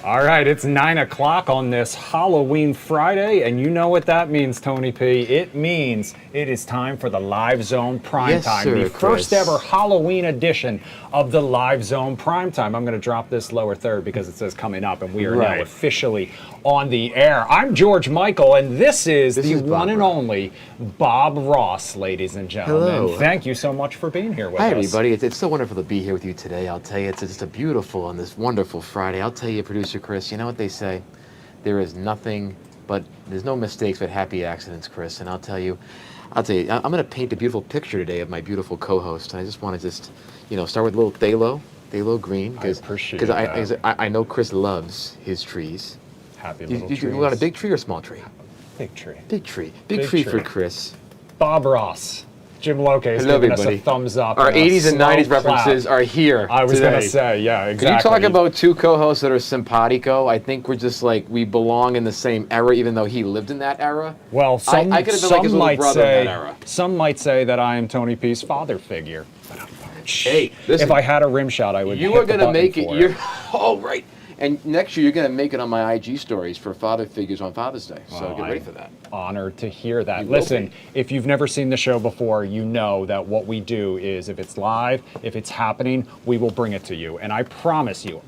All right, it's 9 o'clock on this Halloween Friday, and you know what that means, Tony P. It means it is time for the Live Zone Primetime, the first ever Halloween edition of the Live Zone Primetime. I'm going to drop this lower third because it says coming up, and we are now officially on the air. I'm George Michael, and this is the one and only Bob Ross, ladies and gentlemen. Hello. Thank you so much for being here with us. Hi, everybody. It's so wonderful to be here with you today. I'll tell you, it's just a beautiful on this wonderful Friday. I'll tell you, producer Chris, you know what they say? There's no mistakes but happy accidents, Chris. And I'll tell you, I'm going to paint a beautiful picture today of my beautiful co-host. And I just want to start with a little phthalo green. Because I know Chris loves his trees. Happy little trees. You want a big tree or small tree? Big tree. Big tree. Big tree for Chris. Bob Ross. Jim Loke is giving us a thumbs up. Our 80s and 90s references are here I was going to say, yeah, exactly. Can you talk about two co-hosts that are simpatico? I think we're just like, we belong in the same era, even though he lived in that era. Well, some I could have been like his little brother in that era. Some might say that I am Tony P's father figure. Hey, listen, if I had a rim shot, I would. You are going to make it. You're all right. And next year, you're going to make it on my IG stories for father figures on Father's Day. So get ready for that. Honored to hear that. Listen, if you've never seen the show before, you know that what we do is if it's live, if it's happening, we will bring it to you. And I promise you,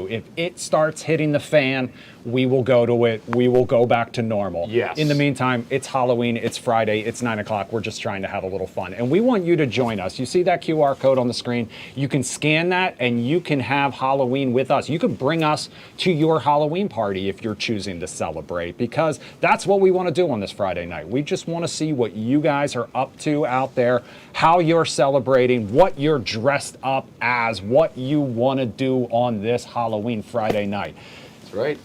if it starts hitting the fan, we will go to it. We will go back to normal. Yes. In the meantime, it's Halloween, it's Friday, it's 9 o'clock. We're just trying to have a little fun. And we want you to join us. You see that QR code on the screen? You can scan that and you can have Halloween with us. You can bring us to your Halloween party if you're choosing to celebrate, because that's what we want to do on this Friday night. We just want to see what you guys are up to out there, how you're celebrating, what you're dressed up as, what you want to do on this Halloween Friday night. That's right.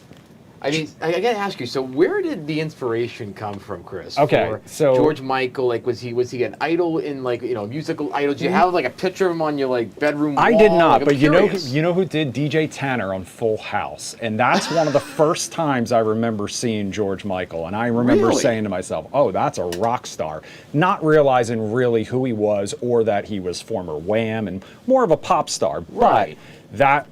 I mean, I got to ask you, so where did the inspiration come from, Chris? Okay, so George Michael, like, was he an idol in, like, musical idol? Did you have, like, a picture of him on your, like, bedroom wall? I did not, like, but you know who did? DJ Tanner on Full House, and that's one of the first times I remember seeing George Michael, and I remember saying to myself, oh, that's a rock star, not realizing really who he was or that he was former Wham and more of a pop star. Right. That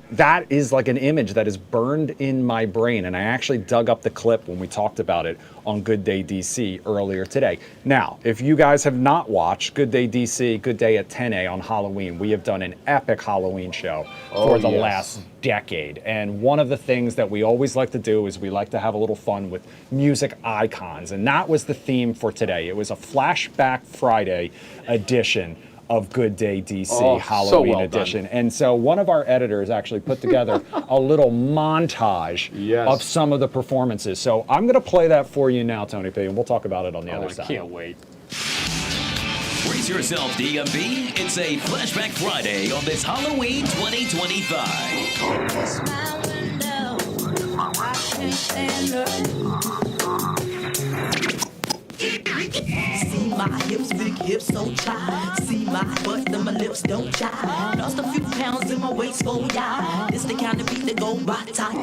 is like an image that is burned in my brain, and I actually dug up the clip when we talked about it on Good Day DC earlier today. Now, if you guys have not watched Good Day DC, Good Day at 10A on Halloween, we have done an epic Halloween show for the last decade. And one of the things that we always like to do is we like to have a little fun with music icons, and that was the theme for today. It was a Flashback Friday edition of Good Day DC Halloween edition. And so one of our editors actually put together a little montage of some of the performances. So I'm going to play that for you now, Tony P, and we'll talk about it on the other side. I can't wait. Brace yourself, DMB. It's a Flashback Friday on this Halloween 2025. See my hips, big hips, so chai. See my butt, and my lips don't chai. Lost a few pounds in my waist, oh yeah. This the kind of beat that go by tight.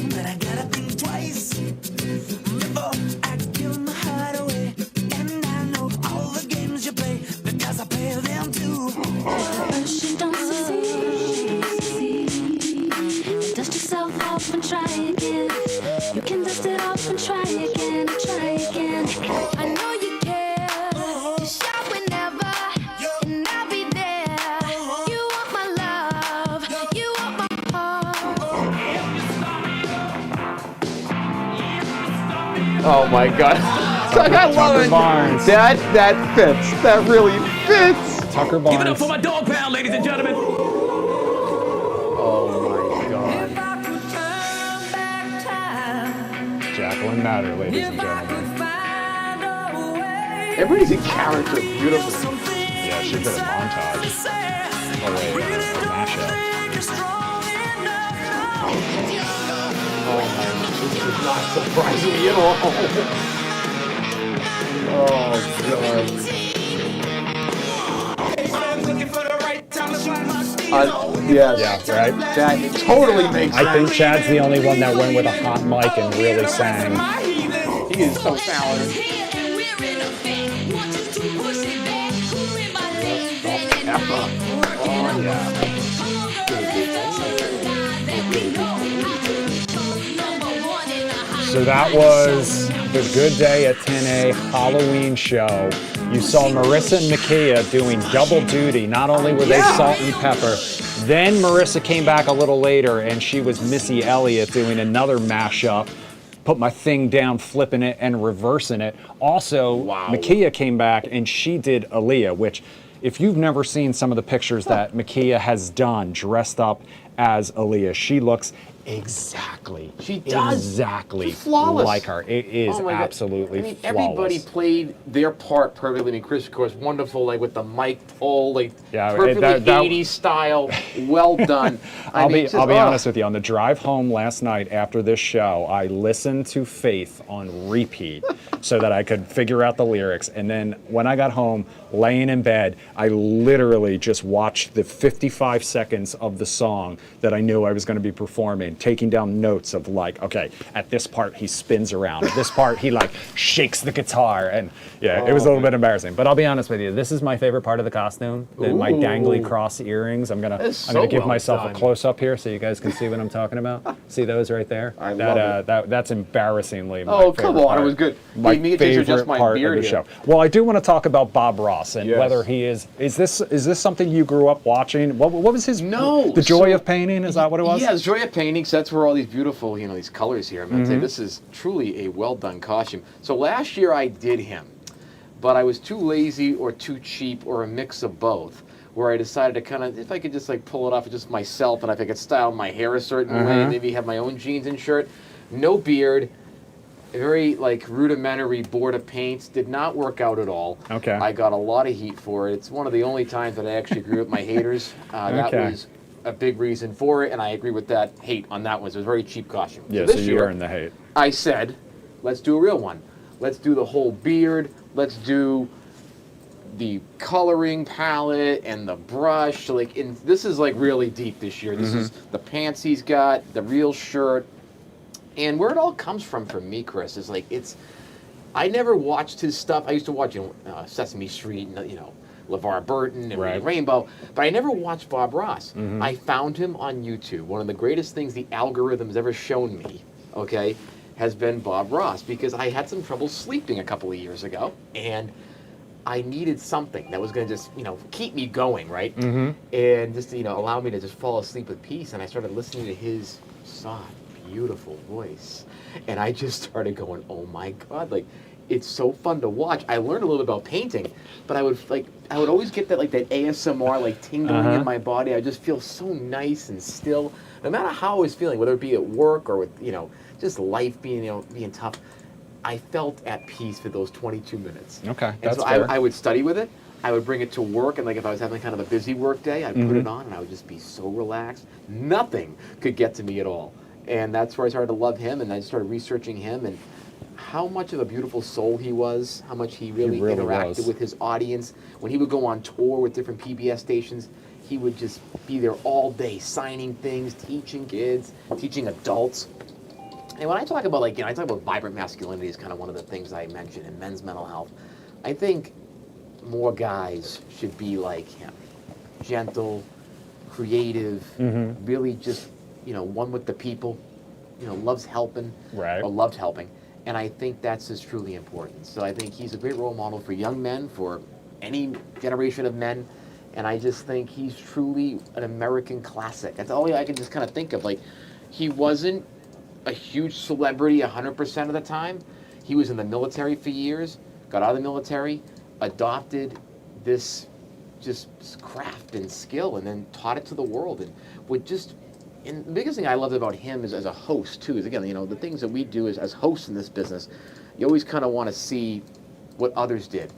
But I gotta think twice before I give my heart away. And I know all the games you play because I play them too. First you don't succeed. Dust yourself off and try again. You can dust it off and try again. I know you care. Just shout whenever, and I'll be there. You want my love, you want my heart. Oh my God. I love it. Barnes. That fits. That really fits. Tucker Barnes. Give it up for my dog pound, ladies and gentlemen. Oh my God. Jacqueline Matter, ladies and gentlemen. Everybody's in character beautifully. Yeah, she did a montage. A mashup. Oh my God. This is not surprising me at all. Oh God. Yes. Yeah, right? That totally makes sense. I think Chad's the only one that went with a hot mic and really sang. He is so talented. Oh, yeah. So that was the Good Day at 10A Halloween show. You saw Marissa and Makia doing double duty. Not only were they salt and pepper, then Marissa came back a little later and she was Missy Elliott doing another mashup. Put my thing down, flipping it and reversing it. Also, Makia came back and she did Aaliyah, which if you've never seen some of the pictures that Makia has done dressed up as Aaliyah, she looks exactly flawless. like her. It is absolutely God. I mean, flawless. everybody played their part perfectly. I mean, Chris, of course, wonderful, like with the mic pole, like Yeah, perfectly that- 80s style. Well done. I'll be honest with you. On the drive home last night after this show, I listened to Faith on repeat so that I could figure out the lyrics. And then when I got home, laying in bed, I literally just watched the 55 seconds of the song that I knew I was going to be performing, taking down notes of like, okay, at this part he spins around, at this part he like shakes the guitar, and yeah, it was a little bit embarrassing. But I'll be honest with you, this is my favorite part of the costume. My dangly cross earrings. I'm gonna give myself a close up here so you guys can see what I'm talking about. See those right there? I love it. That's embarrassingly my Oh, favorite come on, part. it was good. My Me and Jason favorite just my part of beard the here. show. Well, I do want to talk about Bob Ross and Yes. whether he is this something you grew up watching? What was his the joy of painting? Is that what it was? Yeah, the joy of painting. So that's where all these beautiful, these colors here. I'm going to say this is truly a well done costume. So last year I did him, but I was too lazy or too cheap or a mix of both, where I decided to kind of, if I could just like pull it off just myself, and if I could style my hair a certain way, maybe have my own jeans and shirt, no beard, very like rudimentary board of paints, did not work out at all. Okay. I got a lot of heat for it. It's one of the only times that I actually agree with my haters. That was a big reason for it, and I agree with that hate on that one. So it was a very cheap costume. Yeah, so so this you year, earned the hate. I said, let's do a real one. Let's do the whole beard. Let's do the coloring palette and the brush. Like, this is like really deep this year. This is the pants he's got, the real shirt. And where it all comes from for me, Chris, is like I never watched his stuff. I used to watch Sesame Street and LeVar Burton and Rainbow, but I never watched Bob Ross. I found him on YouTube. One of the greatest things the algorithm's ever shown me, okay, has been Bob Ross, because I had some trouble sleeping a couple of years ago, and I needed something that was going to just, keep me going, right? And just, allow me to just fall asleep with peace. And I started listening to his soft, beautiful voice, and I just started going, oh my God, like, it's so fun to watch. I learned a little bit about painting, but I would always get that that ASMR like tingling in my body. I just feel so nice and still, no matter how I was feeling, whether it be at work or with just life being tough. I felt at peace for those 22 minutes. Okay, and so I would study with it. I would bring it to work, and like if I was having kind of a busy work day, I'd put it on, and I would just be so relaxed. Nothing could get to me at all. And that's where I started to love him, and I started researching him and how much of a beautiful soul he was, how much he really interacted with his audience. When he would go on tour with different PBS stations, he would just be there all day, signing things, teaching kids, teaching adults. And when I talk about I talk about vibrant masculinity is kind of one of the things I mentioned in men's mental health. I think more guys should be like him, gentle, creative, really just one with the people, loves helping, or loved helping. And I think that's just truly important. So I think he's a great role model for young men, for any generation of men. And I just think he's truly an American classic. That's all I can just kind of think of. Like, he wasn't a huge celebrity 100% of the time. He was in the military for years, got out of the military, adopted this just craft and skill, and then taught it to the world. And would just, and the biggest thing I loved about him is as a host too, is again, the things that we do as hosts in this business, you always kind of want to see what others did.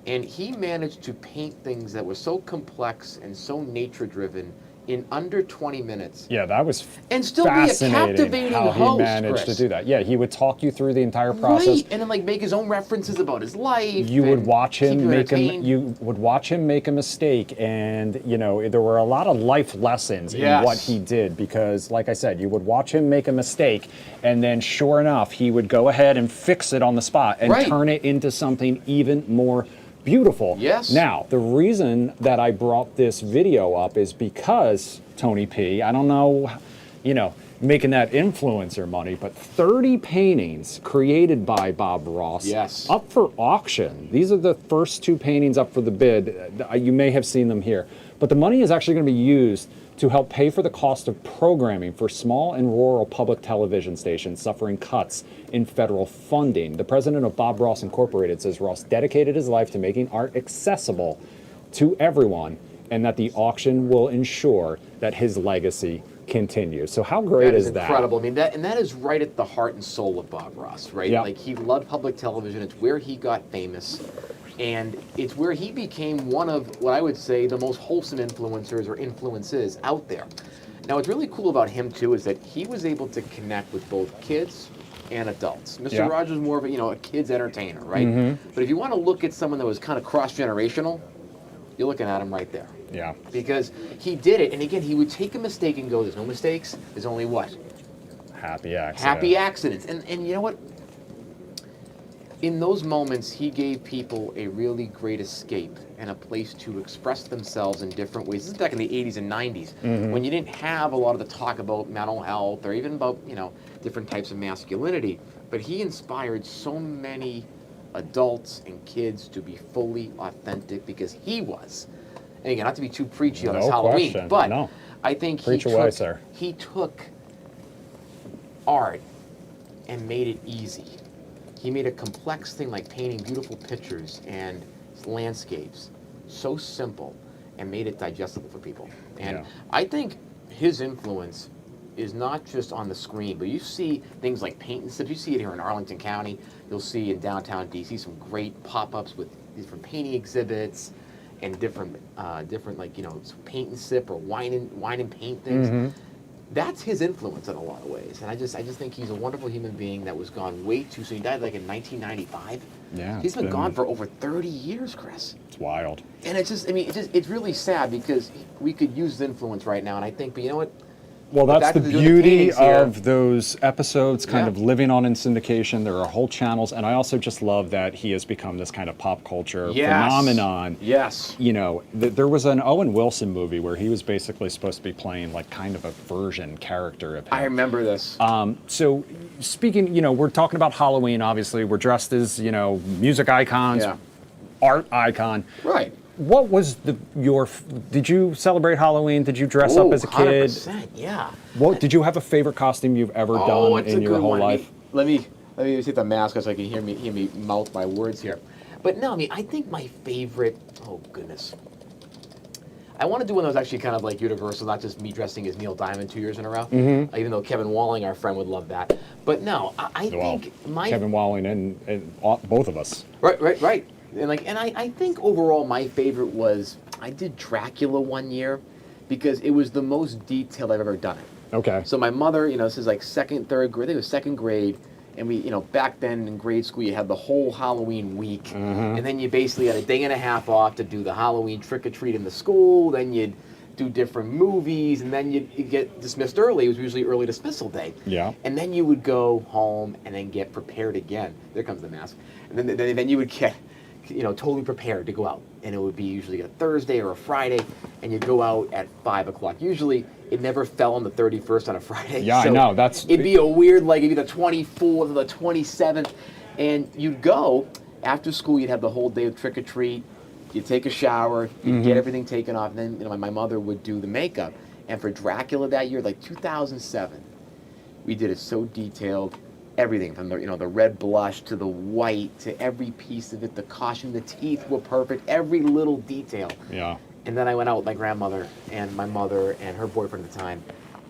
And he managed to paint things that were so complex and so nature-driven in under 20 minutes. Yeah, that was and still be a captivating how host, he managed Chris. to do that. Yeah, he would talk you through the entire process. Right, and then make his own references about his life. You would watch him make entertained. you would watch him make a mistake, and there were a lot of life lessons in what he did, because like I said, you would watch him make a mistake, and then sure enough, he would go ahead and fix it on the spot and turn it into something even more beautiful. Yes. Now, the reason that I brought this video up is because, Tony P, I don't know, making that influencer money, but 30 paintings created by Bob Ross. Yes. Up for auction. These are the first 2 paintings up for the bid. You may have seen them here. But the money is actually going to be used to help pay for the cost of programming for small and rural public television stations suffering cuts in federal funding. The president of Bob Ross Incorporated says Ross dedicated his life to making art accessible to everyone, and that the auction will ensure that his legacy continues. So how great is that? Incredible. I mean, that is right at the heart and soul of Bob Ross, right? Yep. Like, he loved public television. It's where he got famous. And it's where he became one of what I would say the most wholesome influencers or influences out there. Now, what's really cool about him, too, is that he was able to connect with both kids and adults. Mr. Yeah. Rogers was more of a kid's entertainer, right? But if you want to look at someone that was kind of cross-generational, you're looking at him right there. Yeah. Because he did it, and again, he would take a mistake and go, there's no mistakes, there's only what? Happy accident. Happy accidents. And you know what? In those moments, he gave people a really great escape and a place to express themselves in different ways. This is back in the 80s and 90s, when you didn't have a lot of the talk about mental health or even about, different types of masculinity. But he inspired so many adults and kids to be fully authentic because he was. And again, not to be too preachy on this No Halloween, question. but No. I think Preach away, sir. he took art and made it easy. He made a complex thing like painting beautiful pictures and landscapes so simple and made it digestible for people. And Yeah. I think his influence is not just on the screen, but you see things like paint and stuff. You see it here in Arlington County. You'll see in downtown DC some great pop-ups with different painting exhibits and different paint and sip or wine and paint things. That's his influence in a lot of ways, and I just think he's a wonderful human being that was gone way too soon. He died like in 1995. Yeah. He's been gone for over 30 years, Chris. It's wild. And it's really sad because we could use his influence right now, and I think, but you know what? Well, that's back the to doing beauty paintings here. of those episodes kind Yeah. of living on in syndication. There are whole channels, and I also just love that he has become this kind of pop culture phenomenon. Yes. There was an Owen Wilson movie where he was basically supposed to be playing like kind of a version character of him. I remember this. So speaking, we're talking about Halloween, obviously. We're dressed as, music icons, Yeah. art icon. Right. What was did you celebrate Halloween? Did you dress up as a kid? 100%, yeah. Did you have a favorite costume you've ever done it's in a your good whole one. life? Let me take the mask so I can hear me mouth my words here. But no, I think my favorite, oh goodness. I want to do one that was actually kind of like universal, not just me dressing as Neil Diamond 2 years in a row, even though Kevin Walling, our friend, would love that. But no, I think Kevin Walling and both of us. Right. And I think overall my favorite was, I did Dracula one year because it was the most detailed I've ever done it. Okay. So my mother, this is like third grade, I think it was second grade, and we, back then in grade school, you had the whole Halloween week, and then you basically had a day and a half off to do the Halloween trick-or-treat in the school, then you'd do different movies, and then you'd get dismissed early. It was usually early dismissal day. Yeah. And then you would go home and then get prepared again. There comes the mask. And then you would get, totally prepared to go out. And it would be usually a Thursday or a Friday, and you'd go out at 5 o'clock. Usually, it never fell on the 31st on a Friday. Yeah, so I know. It'd be a weird, like, it'd be the 24th or the 27th, and you'd go, after school, you'd have the whole day of trick-or-treat, you'd take a shower, you'd get everything taken off, and then, my mother would do the makeup. And for Dracula that year, like 2007, we did it so detailed. Everything from the red blush to the white to every piece of it, the costume, the teeth were perfect, every little detail. Yeah. And then I went out with my grandmother and my mother and her boyfriend at the time,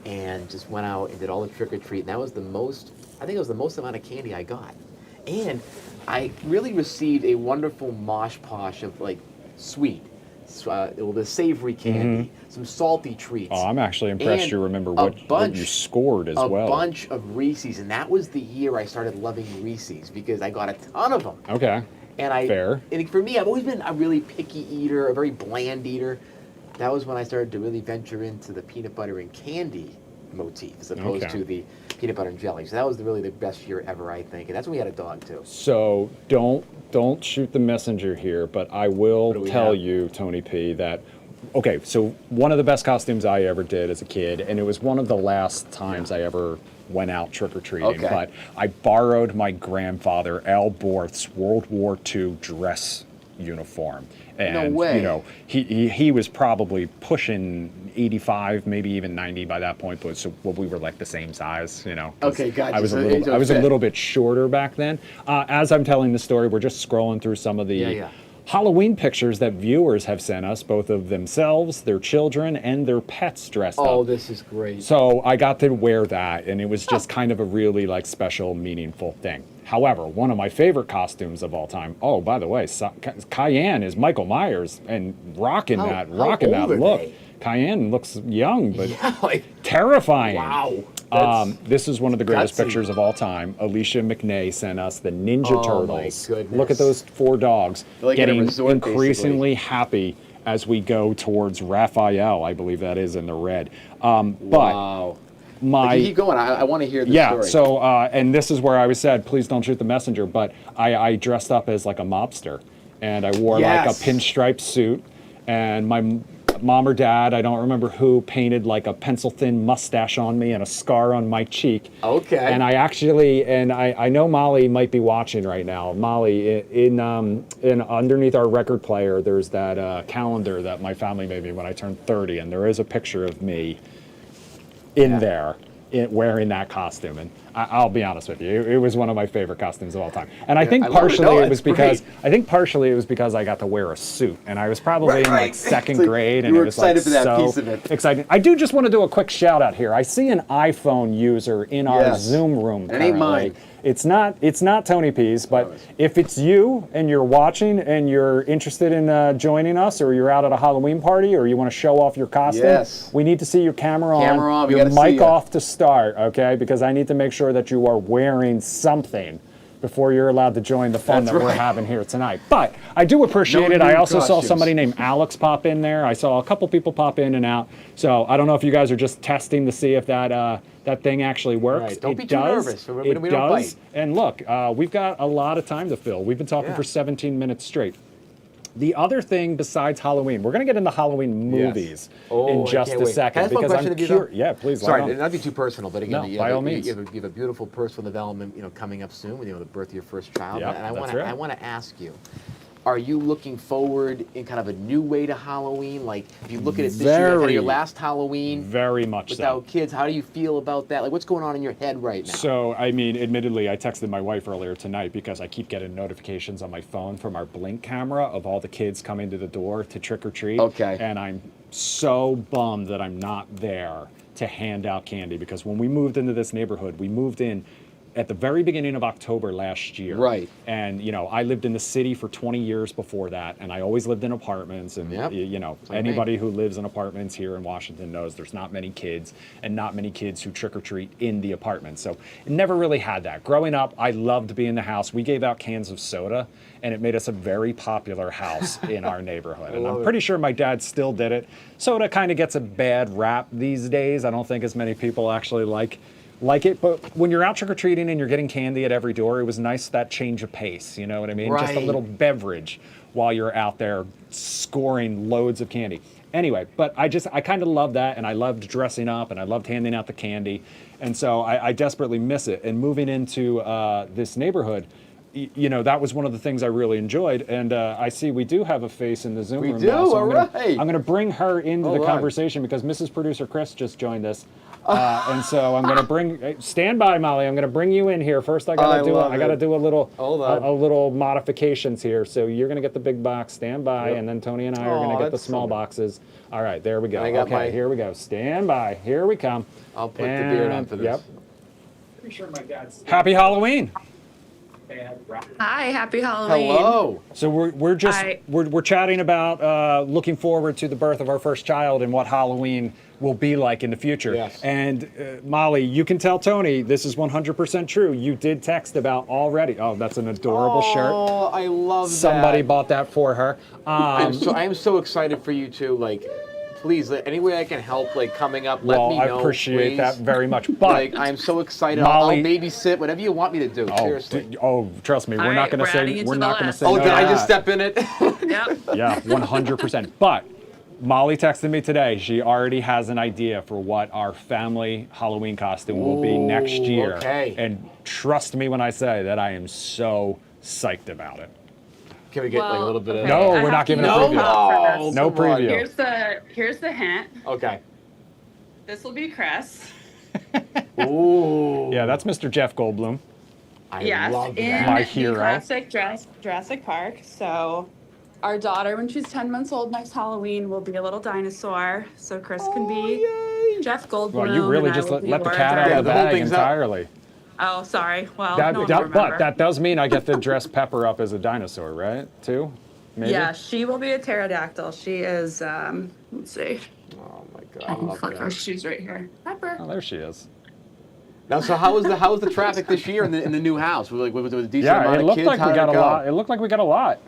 and just went out and did all the trick or treat. And that was the most amount of candy I got. And I really received a wonderful mosh posh of like sweet, the savory candy, some salty treats. Oh, I'm actually impressed and you remember what you scored as well. A bunch of Reese's, and that was the year I started loving Reese's because I got a ton of them. Okay. And Fair. And for me, I've always been a really picky eater, a very bland eater. That was when I started to really venture into the peanut butter and candy motif as opposed to the peanut butter and jelly. So that was really the best year ever, I think. And that's when we had a dog too. So don't shoot the messenger here, but I will tell you, Tony P, that okay, so one of the best costumes I ever did as a kid, and it was one of the last times I ever went out trick-or-treating, Okay. but I borrowed my grandfather, Al Borth's World War II dress uniform. And, way. you know, he was probably pushing 85, maybe even 90 by that point, but so we were like the same size, you know. 'cause Okay, gotcha. I was So a it little, I was a fit. little bit shorter back then. As I'm telling the story, we're just scrolling through some of the Yeah. Halloween pictures that viewers have sent us, both of themselves, their children, and their pets dressed Oh, up. this is great. So I got to wear that, and it was just kind of a really like special, meaningful thing. However, one of my favorite costumes of all time. Oh, by the way, Cayenne is Michael Myers, and rocking that old look. are Cayenne looks young, but Yeah, like, terrifying. wow. That's This is one of the greatest gutsy. pictures of all time. Alicia McNay sent us the Ninja Oh, my Turtles. goodness. Look at those 4 dogs They're like in a getting resort, increasingly happy as we go towards Raphael. I believe that is in the red. But wow. my Keep going. I want to hear the yeah, story. so and this is where I was said, please don't shoot the messenger. But I dressed up as like a mobster, and I wore like a Yes. pinstripe suit, and my mom or dad, I don't remember who, painted like a pencil thin mustache on me and a scar on my cheek. Okay. And I actually, and I know Molly might be watching right now. Molly, in underneath our record player, there's that calendar that my family made me when I turned 30, and there is a picture of me in there wearing that costume. And I'll be honest with you, it was one of my favorite costumes of all time. And I think I love it. partially No, it was it's because great. I think partially it was because I got to wear a suit, and I was probably in like second It's like grade, you and were it was excited like for that so piece of it. exciting. I do just want to do a quick shout out here. I see an iPhone user in our Yes. Zoom room. It ain't currently. mine. It's not Tony P's, but if it's you and you're watching and you're interested in joining us, or you're out at a Halloween party, or you want to show off your costume, Yes. we need to see your camera on, Camera on, we your gotta see mic ya. off to start, okay? Because I need to make sure that you are wearing something before you're allowed to join the fun That's that we're right. having here tonight. But I do appreciate No it. I nude also saw costumes. somebody named Alex pop in there. I saw a couple people pop in and out. So I don't know if you guys are just testing to see if that that thing actually works. Right. Don't it be too does. nervous. We It don't does. bite. And look, we've got a lot of time to fill. We've been talking Yeah. for 17 minutes straight. The other thing besides Halloween, we're going to get into Halloween Yes. movies Oh, in I just can't a wait. second, Can I ask one because question I'm of you, curious. though? Yeah, please. Sorry, let on. not be too personal, but again, No, you by have, all means. you have a beautiful personal development, coming up soon with the birth of your first child. Yeah, and I that's want right. I want to ask you, are you looking forward in kind of a new way to Halloween? Like, if you look at it this year, ahead of Very. your last Halloween Very much so. without kids, how do you feel about that? Like, what's going on in your head right now? So, I mean, admittedly, I texted my wife earlier tonight because I keep getting notifications on my phone from our Blink camera of all the kids coming to the door to trick or treat. Okay. And I'm so bummed that I'm not there to hand out candy, because when we moved into this neighborhood, we moved in at the very beginning of October last year. Right. And, I lived in the city for 20 years before that, and I always lived in apartments. And, Yep. Like me. anybody who lives in apartments here in Washington knows there's not many kids, and not many kids who trick or treat in the apartments. So it never really had that. Growing up, I loved being in the house. We gave out cans of soda, and it made us a very popular house in our neighborhood. And I'm pretty sure my dad still did it. Soda kind of gets a bad rap these days. I don't think as many people actually like it, but when you're out trick-or-treating and you're getting candy at every door, it was nice, that change of pace, you know what I mean? Just a Right. little beverage while you're out there scoring loads of candy. Anyway, but I kind of love that, and I loved dressing up, and I loved handing out the candy, and so I desperately miss it. And moving into this neighborhood, that was one of the things I really enjoyed. And I see we do have a face in the Zoom We room do? now, so All I'm right. going to bring her into the Hold on. conversation, because Mrs. Producer Chris just joined us. And so I'm going to bring. Stand by, Molly. I'm going to bring you in here first. I got to do a little Hold on. a little modifications here. So you're going to get the big box. Stand by, Yep. and then Tony and I are going to get the that's small so- boxes. All right, there we go. I got Okay, my- here we go. Stand by. Here we come. I'll put the beard on for this. Yep. Pretty sure my dad's. Happy Halloween. Hi, happy Halloween. Hello. So we're just Hi. we're chatting about looking forward to the birth of our first child and what Halloween will be like in the future. Yes. And Molly, you can tell Tony this is 100% true. You did text about already. Oh, that's an adorable shirt. Oh, I love Somebody that. bought that for her. I am so excited for you too. Like, please, any way I can help, coming up, let Well, me I know. appreciate please. that very much. But I'm so excited. Molly- I'll babysit, whatever you want me to do. Seriously. trust me, we're All not right, going to we're adding say it we're to not the going to list. say Oh, no did to I just that. step in it? Yep. Yeah, 100%. But Molly texted me today. She already has an idea for what our family Halloween costume will be next year. Okay. And trust me when I say that I am so psyched about it. Can we get like a little bit of? No, we're not giving a preview. No, No come on. preview. Here's the hint. Okay. This will be Chris. Ooh. Yeah, that's Mr. Jeff Goldblum. I Yes, love in that. My the hero. classic Jurassic Park. So, our daughter, when she's 10 months old next Halloween, will be a little dinosaur. So Chris can be Jeff Goldblum. Well, you really and I just will let be the cat out Laura of the the whole bag thing's up. entirely. Oh, sorry. Well, That, no one that- will but remember. that does mean I get to dress Pepper up as a dinosaur, right? Too? Maybe? Yeah, she will be a pterodactyl. She is. Let's see. Oh my I God. I can love flip her. that. She's right here. Pepper. Oh, there she is. Now, so how was the traffic this year in the new house? Was a decent Yeah, amount it of looked kids? like How we did got it a go? lot. It looked like we got a lot.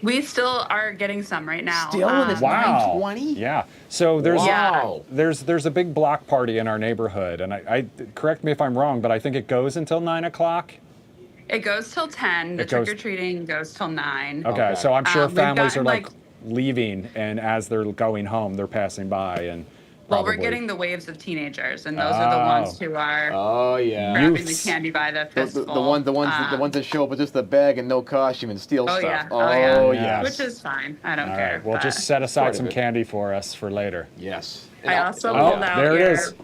We still are getting some right now. Still in this Wow. 920? Yeah. So there's Wow. there's a big block party in our neighborhood, and I correct me if I'm wrong, but I think it goes until 9 o'clock. It goes till 10. The It goes- trick or treating goes till 9. Okay, so I'm sure We've families are gotten, like leaving, and as they're going home, they're passing by, and Well, we're probably- getting the waves of teenagers, and those are the ones who are Oh yeah. grabbing Youths. the candy by the The fistful. ones that show up with just the bag and no costume and steal Oh stuff. yeah, Oh yeah. yes. Which is fine. I don't All care. right, we'll but just set Part aside of some it. candy for us for later. Yes. I also Oh, pulled out there it your- is.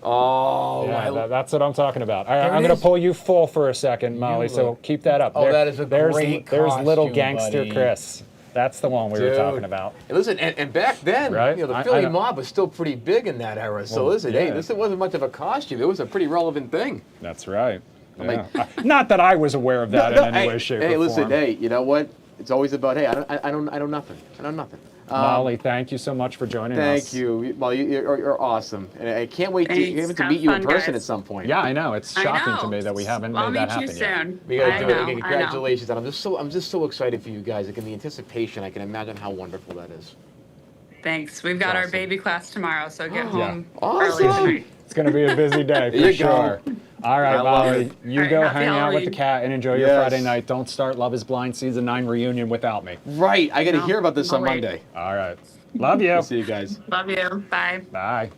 Oh. Yeah, that's what I'm talking about. All right, There I'm it going to is. pull you full for a second, Molly, so look- keep that up. Oh, that is a there's, great There's little costume, gangster buddy. Chris. That's the one we were talking about. And listen, and back then, Right? the I Philly know. mob was still pretty big in that era. So Well, listen, yeah. hey, this wasn't much of a costume. It was a pretty relevant thing. That's right. like- Yeah. Not that I was aware of that in any way, shape, hey, or listen, form. hey, you know what? It's always about, hey, I know nothing. I know nothing. Molly, thank you so much for joining us. Thank you. Molly, you're awesome. And I can't wait to Thanks. to Have meet you in fun, person guys. at some point. Yeah, I know. It's I shocking know. to me that we haven't I'll made that meet you happen yet. soon. We gotta I do know, it. I know. Congratulations. And I'm just so excited for you guys. Like in the anticipation, I can imagine how wonderful that is. Thanks. We've got our Awesome. baby class tomorrow, so get home Awesome. early tonight. It's going to be a busy day for There you sure. go. All right, I love Molly, it. you All right, go happy hang out with the Halloween. cat and enjoy your Yes. Friday night. Don't start Love is Blind Season 9 reunion without me. Right. I got to No, hear about this on I'll wait. Monday. All right. Love you. See you guys. Love you. Bye. Bye.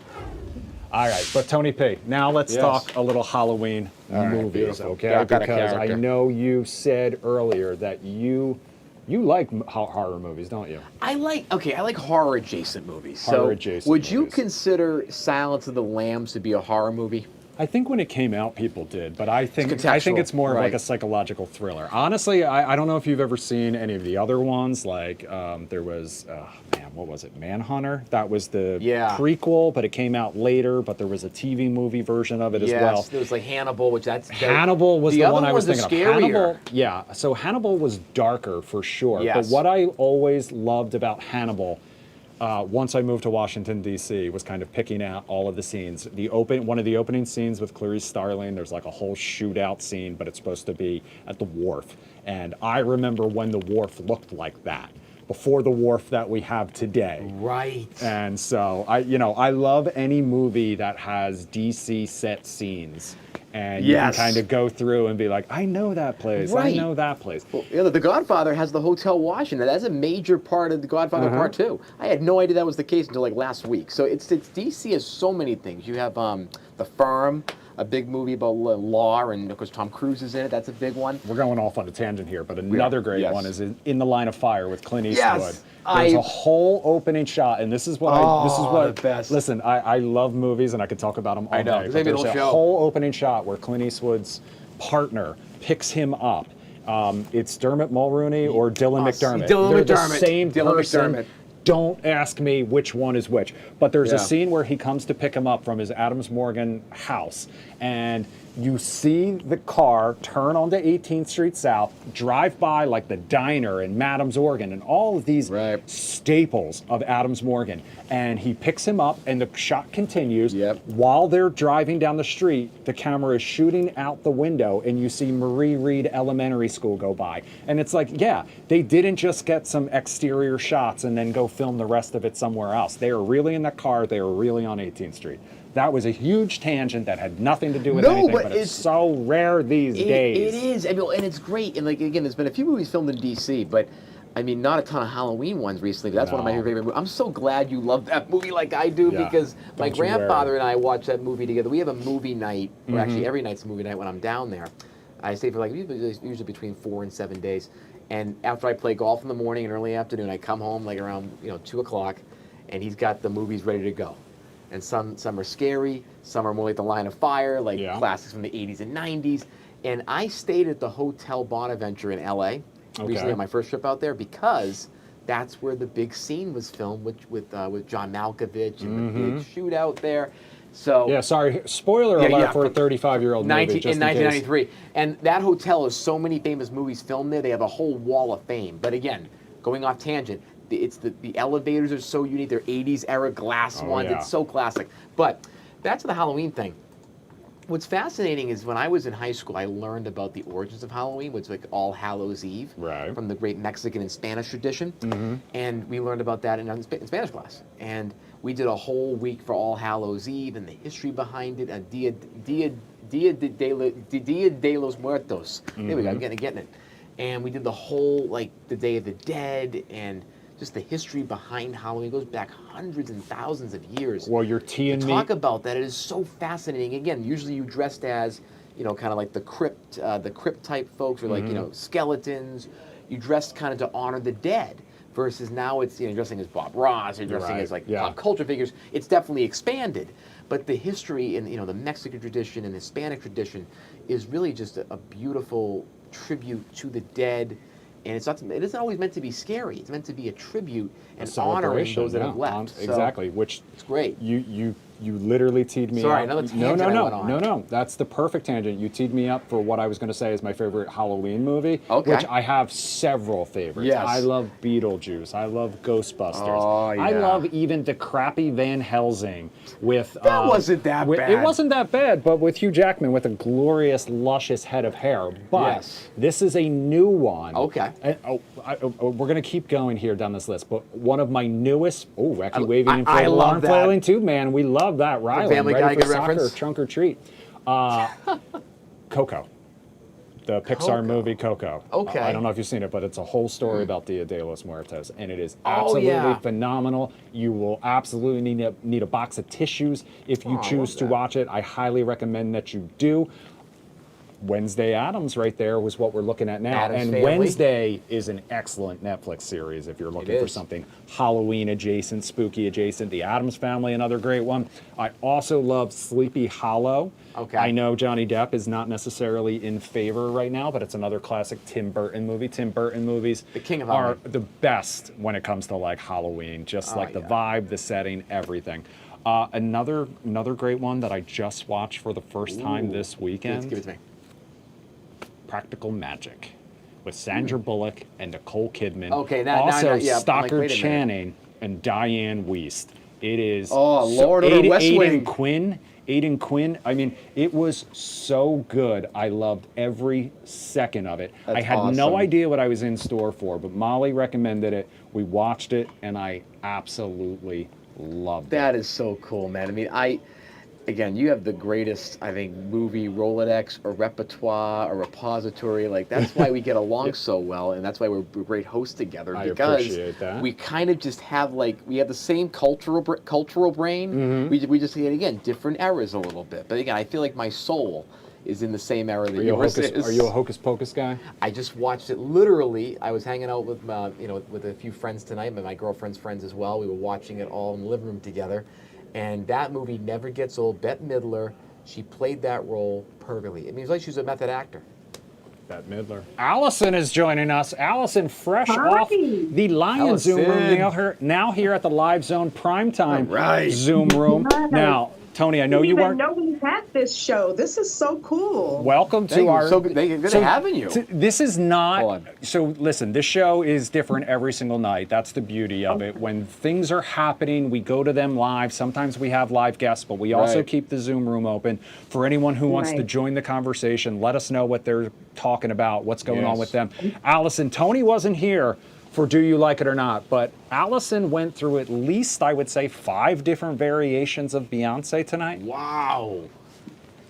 All right, but Tony P, now let's Yes. talk a little Halloween All right, movies, beautiful. okay? I've got a Because I character. know you said earlier that you like horror movies, don't you? I like horror adjacent movies. Horror adjacent would you movies. consider Silence of the Lambs to be a horror movie? I think when it came out, people did, but I think contextual, it's more of like right. a psychological thriller. Honestly, I don't know if you've ever seen any of the other ones. Like there was, what was it? Manhunter. That was the Yeah. prequel, but it came out later. But there was a TV movie version of it as well. There was like Hannibal, which Hannibal was the other one I was ones are thinking of. scarier. Hannibal, yeah. So Hannibal was darker for sure. Yes. But what I always loved about Hannibal, once I moved to Washington D.C., was kind of picking out all of the scenes. One of the opening scenes with Clarice Starling, there's like a whole shootout scene, but it's supposed to be at the wharf. And I remember when the wharf looked like that, before the wharf that we have today. Right. And so I love any movie that has DC set scenes, and you can Yes. kind of go through and be like, I know that place, Right. I know that place. Well, The Godfather has the Hotel Washington. That's a major part of The Godfather Part 2. I had no idea that was the case until like last week. So it's DC has so many things. You have The Firm, a big movie about law, and of course Tom Cruise is in it. That's a big one. We're going off on a tangent here, but another great Yes. one is In the Line of Fire with Clint Eastwood. Yes, There's a whole opening shot, and this is what the best. Listen, I love movies, and I could talk about them all I know, day. it's But maybe a there's a little show. whole opening shot where Clint Eastwood's partner picks him up. It's Dermot Mulroney or Dylan McDermott. Dylan They're McDermott. the same Dylan person. McDermott. Don't ask me which one is which. But there's Yeah. a scene where he comes to pick him up from his Adams Morgan house, and you see the car turn onto 18th Street South, drive by like the diner and Madam's Organ and all of these Right. staples of Adams Morgan. And he picks him up, and the shot continues. Yep. While they're driving down the street, the camera is shooting out the window, and you see Marie Reed Elementary School go by. And it's like, yeah, they didn't just get some exterior shots and then go film the rest of it somewhere else. They are really in that car. They are really on 18th Street. That was a huge tangent that had nothing to do with anything, but it's so rare these days. It is. I mean, and it's great. And like again, there's been a few movies filmed in DC, but I mean, not a ton of Halloween ones recently, but that's one of my favorite movies. I'm so glad you love that movie like I do because my grandfather and I watched that movie together. We have a movie night, or actually every night's a movie night when I'm down there. I stay for like usually between 4 and 7 days. And after I play golf in the morning and early afternoon, I come home like around 2 o'clock, and he's got the movies ready to go. And some are scary, some are more like The Line of Fire, like classics from the 80s and 90s. And I stayed at the Hotel Bonaventure in LA recently on my first trip out there because that's where the big scene was filmed with John Malkovich and the big shootout there. So sorry, spoiler alert for a 35-year-old movie. In 1993. And that hotel has so many famous movies filmed there. They have a whole wall of fame. But again, going off tangent, it's the elevators are so unique. They're 80s era glass ones. It's so classic. But back to the Halloween thing. What's fascinating is when I was in high school, I learned about the origins of Halloween, which is like All Hallows Eve, from the great Mexican and Spanish tradition. And we learned about that in Spanish class. And we did a whole week for All Hallows Eve and the history behind it, Dia de los Muertos. There we go, I'm getting it. And we did the whole, like, the Day of the Dead and just the history behind Halloween. It goes back hundreds and thousands of years. Well, you're teeing me. Talk about that. It is so fascinating. Again, usually you dressed as, kind of like the crypt type folks, or like, skeletons. You dressed kind of to honor the dead. Versus now it's dressing as Bob Ross, you're dressing as like pop culture figures. It's definitely expanded, but the history in the Mexican tradition and Hispanic tradition is really just a beautiful tribute to the dead. And it isn't always meant to be scary. It's meant to be a tribute and honoring those that have left. Exactly, which it's great. You literally teed me up. Sorry, another tangent No. That's the perfect tangent. You teed me up for what I was going to say is my favorite Halloween movie, okay. which I have several favorites. Yes. I love Beetlejuice. I love Ghostbusters. Oh, yeah. I love even the crappy Van Helsing with... That wasn't that bad. It wasn't that bad, but with Hugh Jackman with a glorious, luscious head of hair. But this is a new one. Okay. And, we're going to keep going here down this list, but one of my newest... Oh, Wacky Waving and Inflatable Arm Flailing too, man. We love that. Rylan, Family Guy, good reference. Trunk or treat. Coco. The Pixar movie Coco. Okay. I don't know if you've seen it, but it's a whole story about Dia de los Muertos, and it is absolutely phenomenal. You will absolutely need a box of tissues if you choose to watch it. I highly recommend that you do. Wednesday Addams right there was what we're looking at now. Addams and Family. Wednesday is an excellent Netflix series if you're looking for something Halloween adjacent, spooky adjacent. The Addams Family, another great one. I also love Sleepy Hollow. Okay. I know Johnny Depp is not necessarily in favor right now, but it's another classic Tim Burton movie. Tim Burton movies the king of are Halloween. the best when it comes to like Halloween, just like the vibe, the setting, everything. Another great one that I just watched for the first time this weekend. Give it to me. Practical Magic with Sandra Bullock and Nicole Kidman. Okay, also yeah, Stockard Channing and Diane Wiest. It is Lord of the West Wing. Aidan Quinn. I mean, it was so good. I loved every second of it. That's I had no idea what I was in store for, but Molly recommended it. We watched it, and I absolutely loved it. That is so cool, man. I mean, again, you have the greatest, I think, movie Rolodex or repertoire or repository. Like, that's why we get along so well, and that's why we're great hosts together. I because appreciate that. We kind of just have, we have the same cultural brain. We just, again, different eras a little bit. But again, I feel like my soul is in the same era that yours is. Are you a Hocus Pocus guy? I just watched it literally. I was hanging out with, with a few friends tonight, but my girlfriend's friends as well. We were watching it all in the living room together. And that movie never gets old. Bette Midler, she played that role perfectly. It means like she was a method actor. Bette Midler. Allison is joining us. Allison, fresh off the Lion Zoom room, now here at the Live Zone Primetime Zoom room. Now, Tony, I know you weren't. I didn't know we had this show. This is so cool. Welcome to our. So good having you. This is not. So listen, this show is different every single night. That's the beauty of it. When things are happening, we go to them live. Sometimes we have live guests, but we also keep the Zoom room open for anyone who wants to join the conversation. Let us know what they're talking about, what's going on with them. Allison, Tony wasn't here for Do You Like It or Not, but Allison went through at least, I would say, 5 different variations of Beyonce tonight. Wow.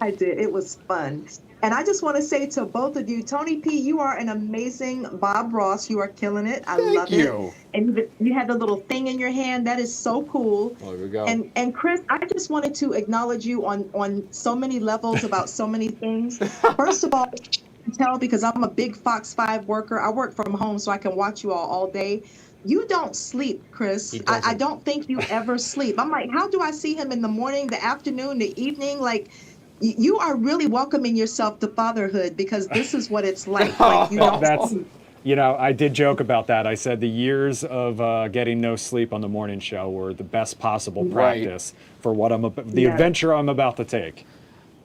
I did. It was fun. And I just want to say to both of you, Tony P, you are an amazing Bob Ross. You are killing it. I love you. it. And you had the little thing in your hand. That is so cool. Well, there we go. And Chris, I just wanted to acknowledge you on so many levels about so many things. First of all, I can tell because I'm a big Fox 5 worker. I work from home so I can watch you all day. You don't sleep, Chris. I don't think you ever sleep. I'm like, how do I see him in the morning, the afternoon, the evening? Like, you are really welcoming yourself to fatherhood because this is what it's like. Like you don't sleep. You know, I did joke about that. I said the years of getting no sleep on the morning show were the best possible practice for what the adventure I'm about to take.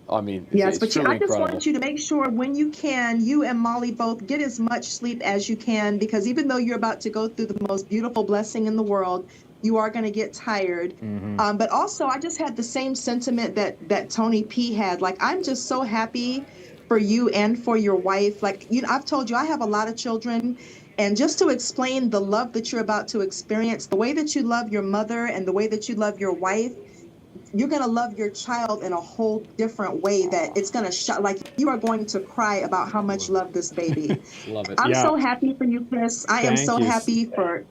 I mean, yes, it's but really I just incredible. want you to make sure when you can, you and Molly both get as much sleep as you can, because even though you're about to go through the most beautiful blessing in the world, you are going to get tired. But also, I just had the same sentiment that Tony P had. Like, I'm just so happy for you and for your wife. Like, I've told you, I have a lot of children. And just to explain the love that you're about to experience, the way that you love your mother and the way that you love your wife, you're going to love your child in a whole different way that it's going to like you are going to cry about how much you love this baby. Love it. I'm so happy for you, Chris. I am so you. happy for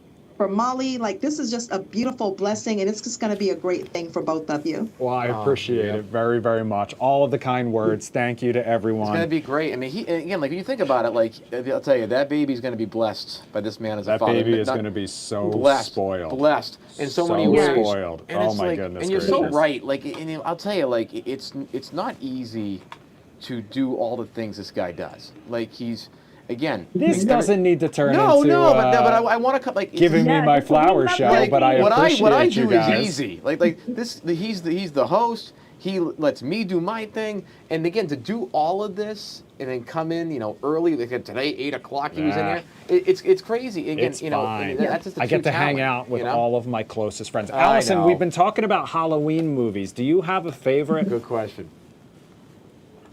Molly. Like, this is just a beautiful blessing, and it's just going to be a great thing for both of you. Well, I appreciate it very, very much. All of the kind words. Thank you to everyone. It's going to be great. I mean, again, like, when you think about it, like, I'll tell you, that baby's going to be blessed by this man as a father. That baby is going to be so spoiled. Blessed in so many ways. Spoiled. And oh, it's my like, goodness and you're gracious. so right. Like, and I'll tell you, like, it's not easy to do all the things this guy does. Like, he's... Again, this doesn't need to turn no, into but I want to like giving me my flower show, like, but I appreciate what I you do guys. is easy. Like this, he's the host. He lets me do my thing, and again, to do all of this and then come in, early. Like today, 8 o'clock, he was in there. It's crazy. Again, It's fine. That's just I get to hang out with all of my closest friends. I Allison, know. we've been talking about Halloween movies. Do you have a favorite? Good question.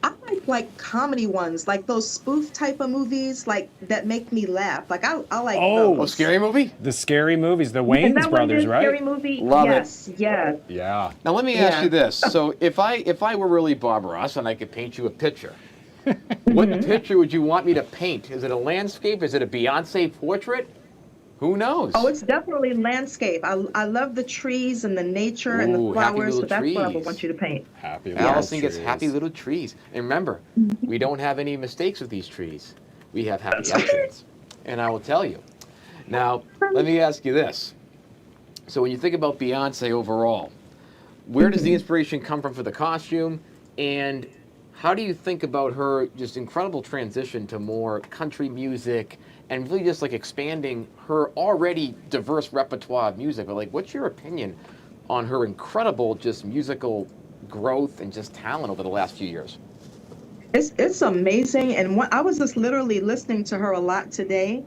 I like comedy ones, like those spoof type of movies, like that make me laugh. Like I like those. Oh, scary movie? The scary movies, the Is Wayans that what it brothers, is? right? Scary movie? Love yes, yes. Yeah. Now let me ask you this. So if I were really Bob Ross and I could paint you a picture, what picture would you want me to paint? Is it a landscape? Is it a Beyonce portrait? Who knows? Oh, it's definitely landscape. I love the trees and the nature and Ooh, the happy flowers, little so that's what I would trees. want you to paint. Happy little Allison gets trees. happy little trees. And remember, we don't have any mistakes with these trees. We have happy accidents. And I will tell you. Now, let me ask you this. So when you think about Beyonce overall, where does the inspiration come from for the costume? And how do you think about her just incredible transition to more country music and really just like expanding her already diverse repertoire of music? But like, what's your opinion on her incredible just musical growth and just talent over the last few years? It's amazing, and I was just literally listening to her a lot today.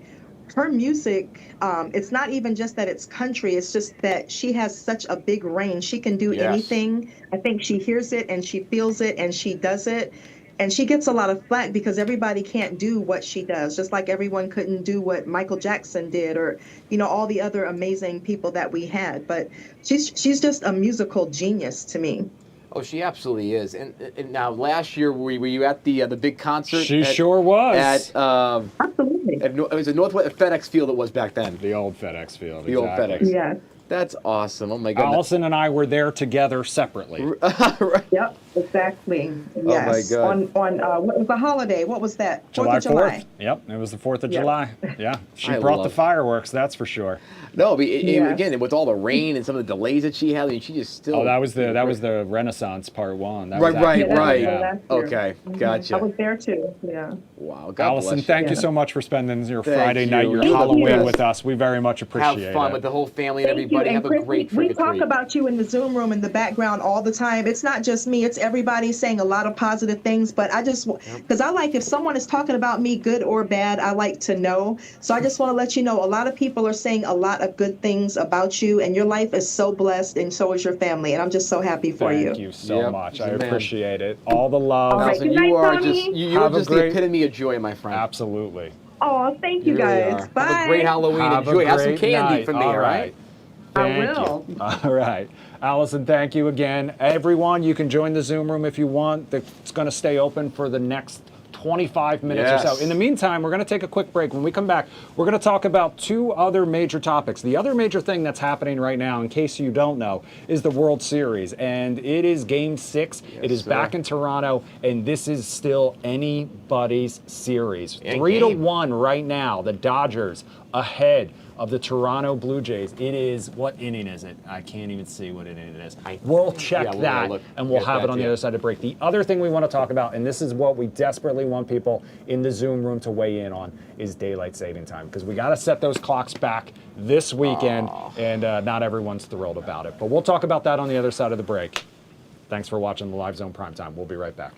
Her music, it's not even just that it's country, it's just that she has such a big range. She can do anything. I think she hears it and she feels it and she does it. And she gets a lot of flack because everybody can't do what she does, just like everyone couldn't do what Michael Jackson did or, all the other amazing people that we had. But she's just a musical genius to me. Oh, she absolutely is. And now, last year, were you at the big concert? She sure was. At Absolutely. it was a Northwest FedEx Field. It was back then. The old FedEx Field. The old exactly. FedEx. Yeah. That's awesome. Oh my God. Allison and I were there together separately. Right. Yep, exactly. Yes. God. On what was the holiday? What was that? July 4th of July. 4th. Yep, it was the 4th of Yeah. July. Yeah, she I brought the love- fireworks, that's for sure. No, but Yes. again, with all the rain and some of the delays that she had, I mean, she just still. Oh, that was the Renaissance Part 1. That Right, was right, actually- right. Yeah. Last year. Okay, I gotcha. was there too. Yeah. Wow. God Allison, bless thank you. you so much for spending your Thank Friday you. night, your You're the Halloween best. with us. We very much appreciate Have fun it. with the whole family and Thank you. everybody. And Have Chris, a great we trick or talk treat. about you in the Zoom room in the background all the time. It's not just me, it's everybody saying a lot of positive things, but I just, because I like, if someone is talking about me, good or bad, I like to know. So I just want to let you know, a lot of people are saying a lot of good things about you, and your life is so blessed, and so is your family, and I'm just so happy for you. Thank you so Yep, much. she's I a man. appreciate it. All the love. All right. Allison, Good night, you are Tommy. just you're Have a just great- the epitome of joy, my friend. Absolutely. Oh, thank you really guys. are. Bye. Have a great Halloween. Have a Enjoy. Have some great candy night. for me, all right? Thank you. All right. Allison, thank you again. Everyone, you can join the Zoom room if you want. It's going to stay open for the next 25 minutes or so. In the meantime, we're going to take a quick break. When we come back, we're going to talk about two other major topics. The other major thing that's happening right now, in case you don't know, is the World Series. And it is Game 6. It is back in Toronto, and this is still anybody's series. 3-1 right now. The Dodgers ahead of the Toronto Blue Jays. It is, what inning is it? I can't even see what inning it is. We'll check that, and we'll have it on the other side of break. The other thing we want to talk about, and this is what we desperately want people in the Zoom room to weigh in on, is daylight saving time, because we got to set those clocks back this weekend, and not everyone's thrilled about it. But we'll talk about that on the other side of the break. Thanks for watching the Live Zone Primetime. We'll be right back.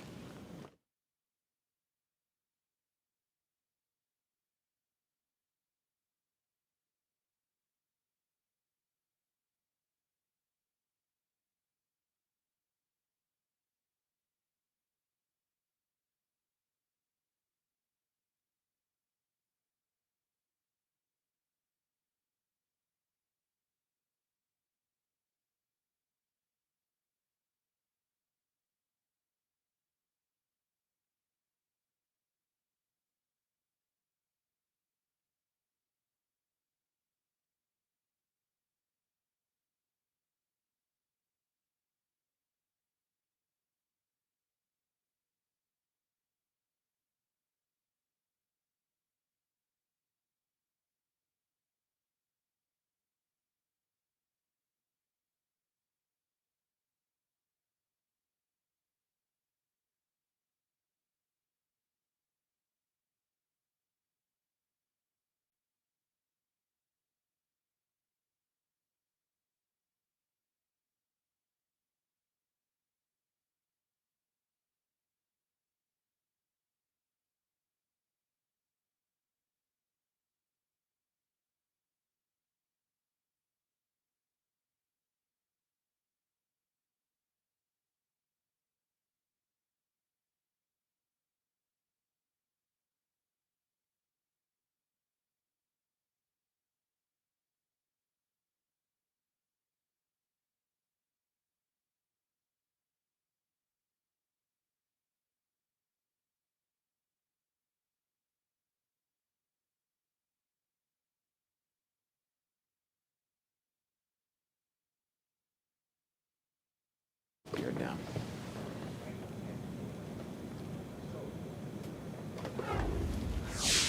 You're down.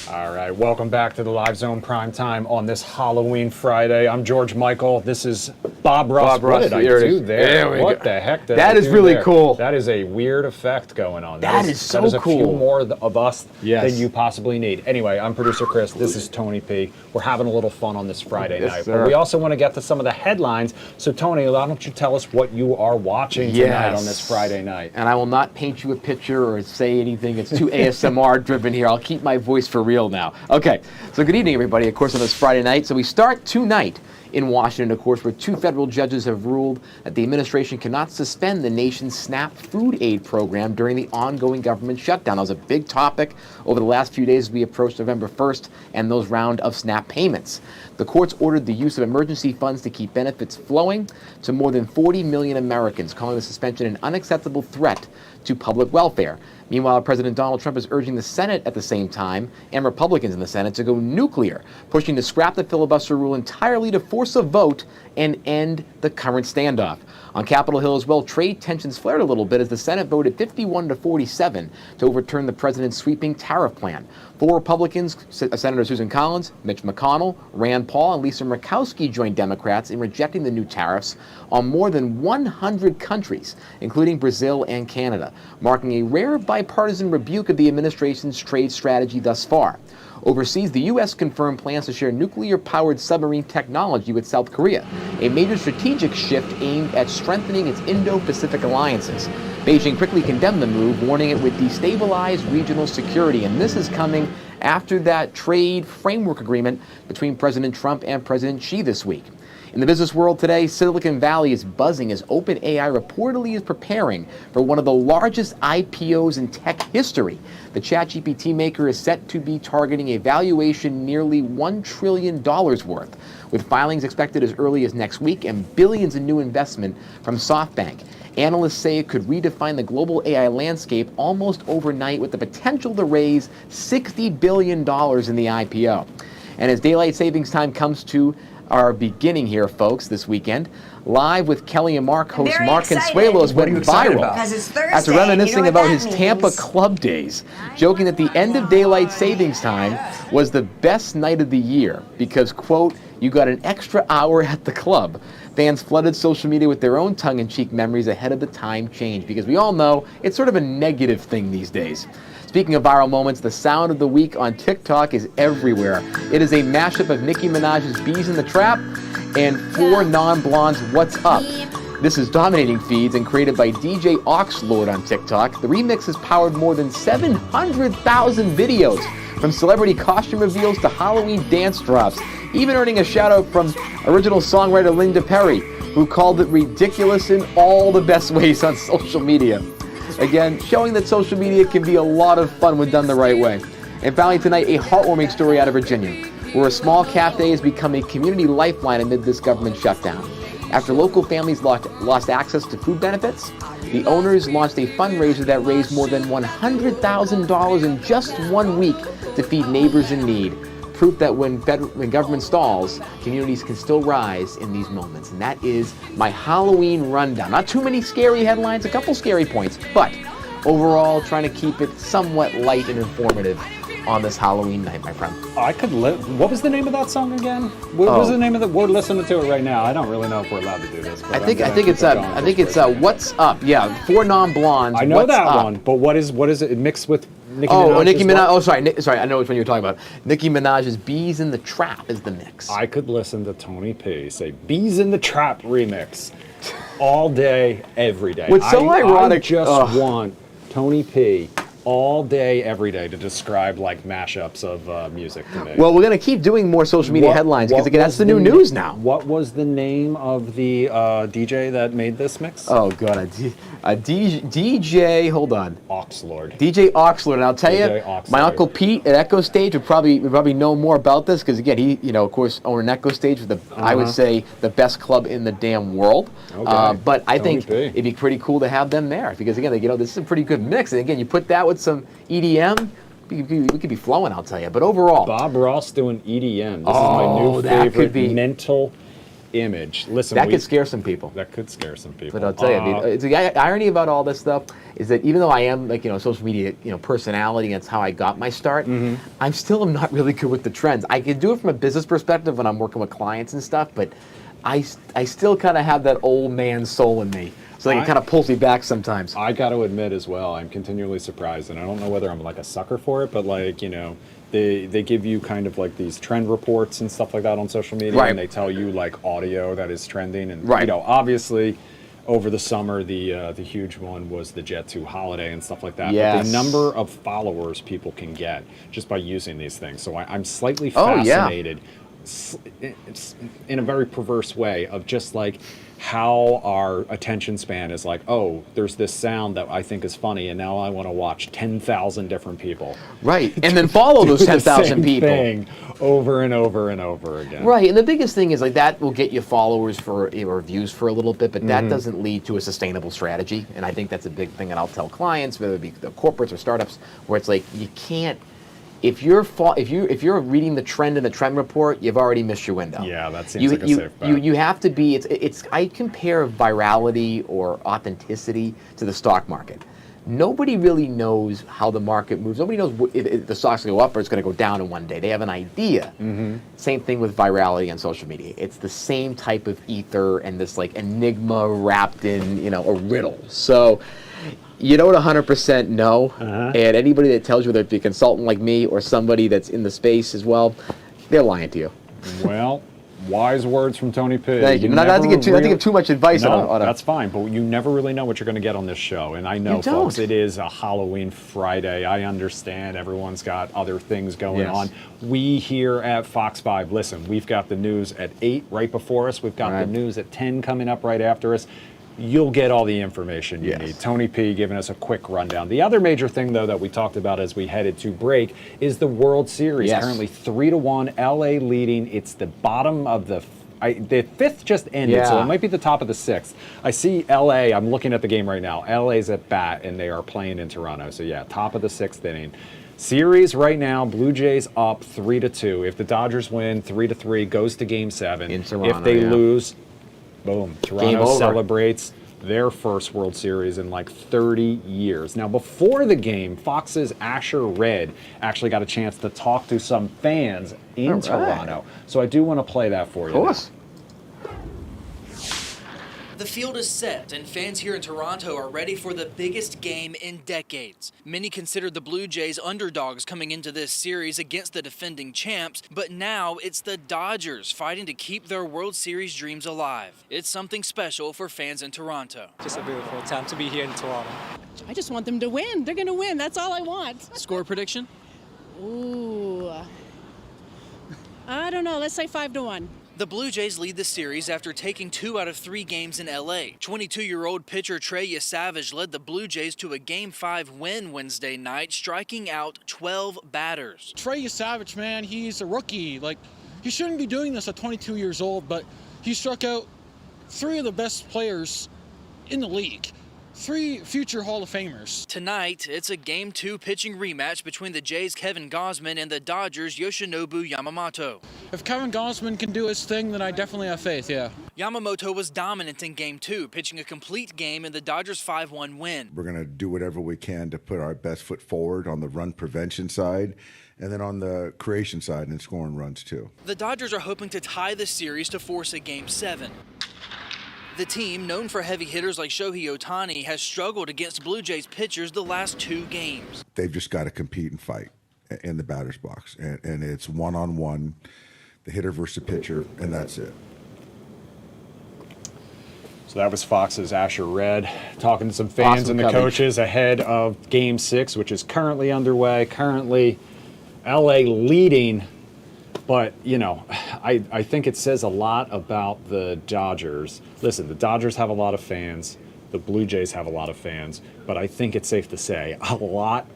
All right, welcome back to the Live Zone Primetime on this Halloween Friday. I'm George Michael. This is Bob Ross. What did I do there? What the heck did I do? That is really cool. That is a weird effect going on. That is so cool. That is a cool. few more of us than you possibly need. Anyway, I'm producer Chris. This is Tony P. We're having a little fun on this Friday night. Sir. But we also want to get to some of the headlines. So, Tony, why don't you tell us what you are watching tonight on this Friday night? And I will not paint you a picture or say anything. It's too ASMR driven here. I'll keep my voice for real now. Okay, so good evening, everybody, of course, on this Friday night. So we start tonight in Washington, of course, where two federal judges have ruled that the administration cannot suspend the nation's SNAP food aid program during the ongoing government shutdown. That was a big topic over the last few days as we approached November 1st and those round of SNAP payments. The courts ordered the use of emergency funds to keep benefits flowing to more than 40 million Americans, calling the suspension an unacceptable threat to public welfare. Meanwhile, President Donald Trump is urging the Senate at the same time, and Republicans in the Senate, to go nuclear, pushing to scrap the filibuster rule entirely to force a vote and end the current standoff. On Capitol Hill as well, trade tensions flared a little bit as the Senate voted 51-47 to overturn the president's sweeping tariff plan. 4 Republicans, Senator Susan Collins, Mitch McConnell, Rand Paul, and Lisa Murkowski, joined Democrats in rejecting the new tariffs on more than 100 countries, including Brazil and Canada, marking a rare bipartisan rebuke of the administration's trade strategy thus far. Overseas, the U.S. confirmed plans to share nuclear-powered submarine technology with South Korea, a major strategic shift aimed at strengthening its Indo-Pacific alliances. Beijing quickly condemned the move, warning it would destabilize regional security, and this is coming after that trade framework agreement between President Trump and President Xi this week. In the business world today, Silicon Valley is buzzing as OpenAI reportedly is preparing for one of the largest IPOs in tech history. The ChatGPT maker is set to be targeting a valuation nearly $1 trillion worth, with filings expected as early as next week and billions in new investment from SoftBank. Analysts say it could redefine the global AI landscape almost overnight, with the potential to raise $60 billion in the IPO. And as daylight savings time comes to our beginning here, folks, this weekend, Live with Kelly and Mark host Very Mark excited. Consuelos What are went you excited viral about? Because it's Thursday. after and reminiscing you know about what his that Tampa means. club days, joking that the end of daylight savings time was the best night of the year because, quote, you got an extra hour at the club. Fans flooded social media with their own tongue-in-cheek memories ahead of the time change because we all know it's sort of a negative thing these days. Speaking of viral moments, the sound of the week on TikTok is everywhere. It is a mashup of Nicki Minaj's Bees in the Trap and 4 Non-Blondes' What's Up. This is dominating feeds and created by DJ Oxlord on TikTok. The remix has powered more than 700,000 videos, from celebrity costume reveals to Halloween dance drops, even earning a shout-out from original songwriter Linda Perry, who called it ridiculous in all the best ways on social media. Again, showing that social media can be a lot of fun when done the right way. And finally tonight, a heartwarming story out of Virginia, where a small cafe has become a community lifeline amid this government shutdown. After local families lost access to food benefits, the owners launched a fundraiser that raised more than $100,000 in just 1 week to feed neighbors in need. Proof that when government stalls, communities can still rise in these moments. And that is my Halloween rundown. Not too many scary headlines, a couple scary points, but overall trying to keep it somewhat light and informative on this Halloween night, my friend. I could what was the name of that song again? What was the name of the? We're listening to it right now. I don't really know if we're allowed to do this. But I think it's What's Up. Yeah, 4 Non-Blondes. I know What's that Up. one, but what is it mixed with Nicki Minaj? Oh, Nicki as Minaj. well? Oh, sorry. I know which one you're talking about. Nicki Minaj's "Bees in the Trap" is the mix. I could listen to Tony P say "Bees in the Trap" remix all day, every day. What's so ironic? I just want Tony P all day, every day to describe like mashups of music to me. Well, we're gonna keep doing more social media headlines because again, that's the new news now. What was the name of the DJ that made this mix? Oh God, a DJ. Hold on. Oxlord. DJ Oxlord, and I'll tell you, DJ Oxlord. my uncle Pete at Echo Stage would probably know more about this because again, he of course owned an Echo Stage with I would say the best club in the damn world. Okay. But I Tony think P. it'd be pretty cool to have them there because again, this is a pretty good mix. And again, you put that with some EDM, we could be flowing. I'll tell you. But overall, Bob Ross doing EDM. This is my new that could favorite be mental image. Listen, that could scare some people. That could scare some people. But I'll tell you, it's the irony about all this stuff is that even though I am social media personality, that's how I got my start. I'm still not really good with the trends. I can do it from a business perspective when I'm working with clients and stuff, but I still kind of have that old man soul in me. So it kind of pulls me back sometimes. I got to admit as well, I'm continually surprised, and I don't know whether I'm like a sucker for it, but they give you kind of like these trend reports and stuff like that on social media, Right. and they tell you like audio that is trending, and Right. Obviously over the summer the huge one was the Jet 2 holiday and stuff like that. Yes. But the number of followers people can get just by using these things, so I'm slightly Oh, yeah. fascinated. It's in a very perverse way of just like how our attention span is like, oh, there's this sound that I think is funny, and now I want to watch 10,000 different people. Right, and then follow those do the 10,000 same people. thing over and over and over again. Right, and the biggest thing is like that will get you followers or views for a little bit, but that doesn't lead to a sustainable strategy. And I think that's a big thing that I'll tell clients, whether it be the corporates or startups, where it's like you can't. If you're reading the trend in the trend report, you've already missed your window. Yeah, that seems like a safe bet. You have to be. I compare virality or authenticity to the stock market. Nobody really knows how the market moves. Nobody knows if the stock's going to go up or it's going to go down in one day. They have an idea. Same thing with virality on social media. It's the same type of ether and this like enigma wrapped in a riddle. So you don't 100% know, and anybody that tells you, whether it be a consultant like me or somebody that's in the space as well, they're lying to you. Well, Wise words from Tony P. Thank you. Not to give too much advice on that's fine, but you never really know what you're going to get on this show. And I know, folks, it is a Halloween Friday. I understand everyone's got other things going on. We here at Fox 5, listen, we've got the news at 8 right before us. We've got the news at 10 coming up right after us. You'll get all the information you need. Tony P giving us a quick rundown. The other major thing, though, that we talked about as we headed to break is the World Series. Currently 3-1, LA leading. It's the bottom of the fifth just ended, so it might be the top of the sixth. I see LA, I'm looking at the game right now. LA's at bat, and they are playing in Toronto. So, yeah, top of the sixth inning. Series right now, Blue Jays up 3-2. If the Dodgers win, 3-3, goes to Game 7. In Toronto, if they lose, boom, Toronto celebrates their first World Series in like 30 years. Now, before the game, Fox's Asher Red actually got a chance to talk to some fans in Toronto. So I do want to play that for you. Of course. The field is set, and fans here in Toronto are ready for the biggest game in decades. Many considered the Blue Jays underdogs coming into this series against the defending champs, but now it's the Dodgers fighting to keep their World Series dreams alive. It's something special for fans in Toronto. Just a beautiful time to be here in Toronto. I just want them to win. They're going to win. That's all I want. Score prediction? Ooh. I don't know. Let's say 5-1. The Blue Jays lead the series after taking 2 out of 3 games in LA. 22-year-old pitcher Trey Savage led the Blue Jays to a Game 5 win Wednesday night, striking out 12 batters. Trey Savage, man, he's a rookie. Like, he shouldn't be doing this at 22 years old, but he struck out 3 of the best players in the league. 3 future Hall of Famers. Tonight, it's a Game 2 pitching rematch between the Jays' Kevin Gausman and the Dodgers' Yoshinobu Yamamoto. If Kevin Gausman can do his thing, then I definitely have faith, yeah. Yamamoto was dominant in Game 2, pitching a complete game in the Dodgers' 5-1 win. We're going to do whatever we can to put our best foot forward on the run prevention side, and then on the creation side and scoring runs too. The Dodgers are hoping to tie the series to force a Game 7. The team, known for heavy hitters like Shohei Ohtani, has struggled against Blue Jays pitchers the last 2 games. They've just got to compete and fight in the batter's box. And it's one-on-one, the hitter versus the pitcher, and that's it. So that was Fox's Asher Red talking to some fans and the coaches ahead of Game 6, which is currently underway. Currently, LA leading. But, you know, I think it says a lot about the Dodgers. Listen, the Dodgers have a lot of fans. The Blue Jays have a lot of fans. But I think it's safe to say a lot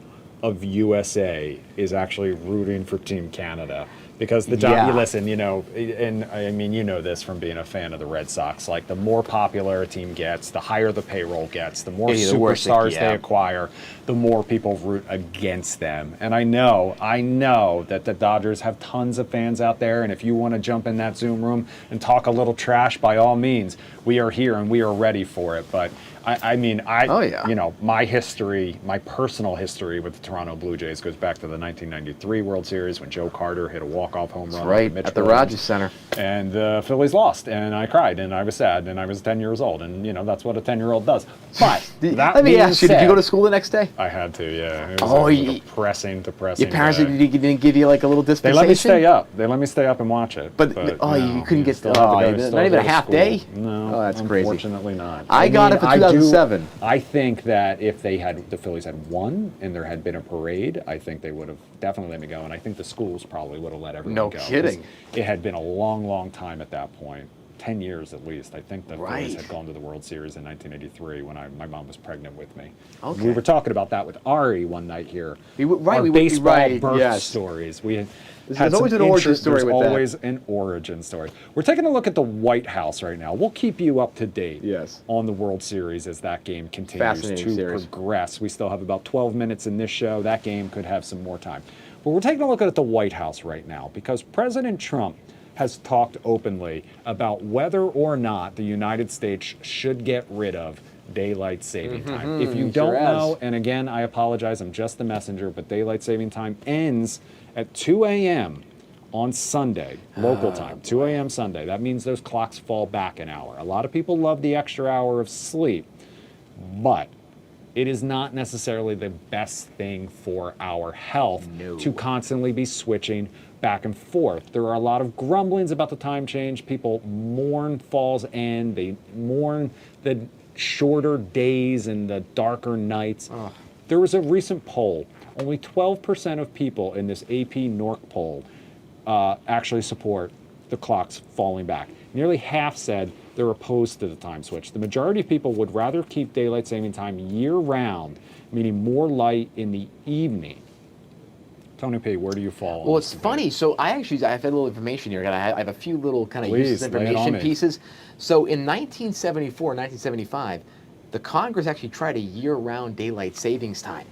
of USA is actually rooting for Team Canada. Because the Dodgers, listen, you know, and I mean, you know this from being a fan of the Red Sox. Like, the more popular a team gets, the higher the payroll gets, the more superstars they acquire, the more people root against them. And I know that the Dodgers have tons of fans out there. And if you want to jump in that Zoom room and talk a little trash, by all means, we are here and we are ready for it. But I mean, you know, my history, my personal history with the Toronto Blue Jays goes back to the 1993 World Series when Joe Carter hit a walk-off home run at the Rogers Center. And the Phillies lost, and I cried, and I was sad, and I was 10 years old, and, you know, that's what a 10-year-old does. But let me ask you, did you go to school the next day? I had to, yeah. It was depressing. Your parents didn't give you like a little dispensation? They let me stay up. They let me stay up and watch it. But you couldn't get not even a half day? No, that's crazy. Unfortunately not. I got it for 2007. I think that if the Phillies had won and there had been a parade, I think they would have definitely let me go, and I think the schools probably would have let everyone go. No kidding. It had been a long, long time at that point. 10 years at least. I think the Phillies had gone to the World Series in 1983 when my mom was pregnant with me. Okay. We were talking about that with Ari one night here. Our baseball birth stories. There's always an origin story with that. There's always an origin story. We're taking a look at the White House right now. We'll keep you up to date on the World Series as that game continues to progress. We still have about 12 minutes in this show. That game could have some more time. But we're taking a look at the White House right now because President Trump has talked openly about whether or not the United States should get rid of daylight saving time. If you don't know, and again, I apologize, I'm just the messenger, but daylight saving time ends at 2 a.m. on Sunday, local time, 2 a.m. Sunday. That means those clocks fall back an hour. A lot of people love the extra hour of sleep, but It is not necessarily the best thing for our health to constantly be switching back and forth. There are a lot of grumblings about the time change. People mourn fall's end. They mourn the shorter days and the darker nights. There was a recent poll. Only 12% of people in this AP NORC poll actually support the clocks falling back. Nearly half said they're opposed to the time switch. The majority of people would rather keep daylight saving time year-round, meaning more light in the evening. Tony P., where do you fall? Well, it's funny. So I have a little information here. I have a few little kind of useless information pieces. So in 1974, 1975, the Congress actually tried a year-round daylight savings time.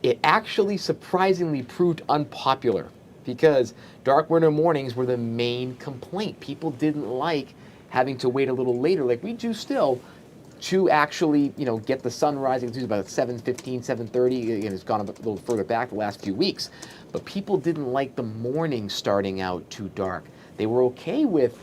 It actually surprisingly proved unpopular because dark winter mornings were the main complaint. People didn't like having to wait a little later, like we do still, to actually, get the sun rising. It's about 7:15, 7:30. Again, it's gone a little further back the last few weeks. But people didn't like the morning starting out too dark. They were okay with,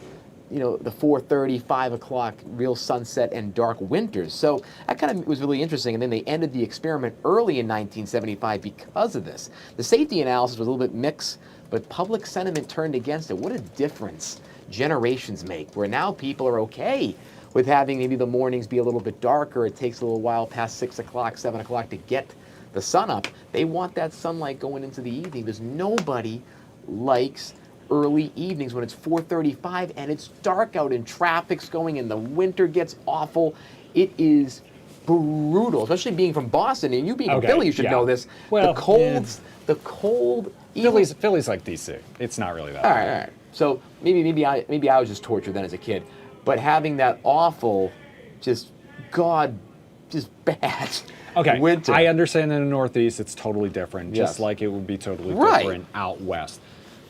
the 4:30, 5 o'clock real sunset and dark winters. So that kind of was really interesting. And then they ended the experiment early in 1975 because of this. The safety analysis was a little bit mixed, but public sentiment turned against it. What a difference generations make, where now people are okay with having maybe the mornings be a little bit darker. It takes a little while past 6 o'clock, 7 o'clock to get the sun up. They want that sunlight going into the evening because nobody likes early evenings when it's 4:35 and it's dark out and traffic's going and the winter gets awful. It is brutal, especially being from Boston, and you being a Philly, you should know this. Well, the cold. Philly's like DC. It's not really that bad. All right. So maybe I was just tortured then as a kid, but having that awful, just bad winter. I understand that in the Northeast it's totally different, just like it would be totally different out west.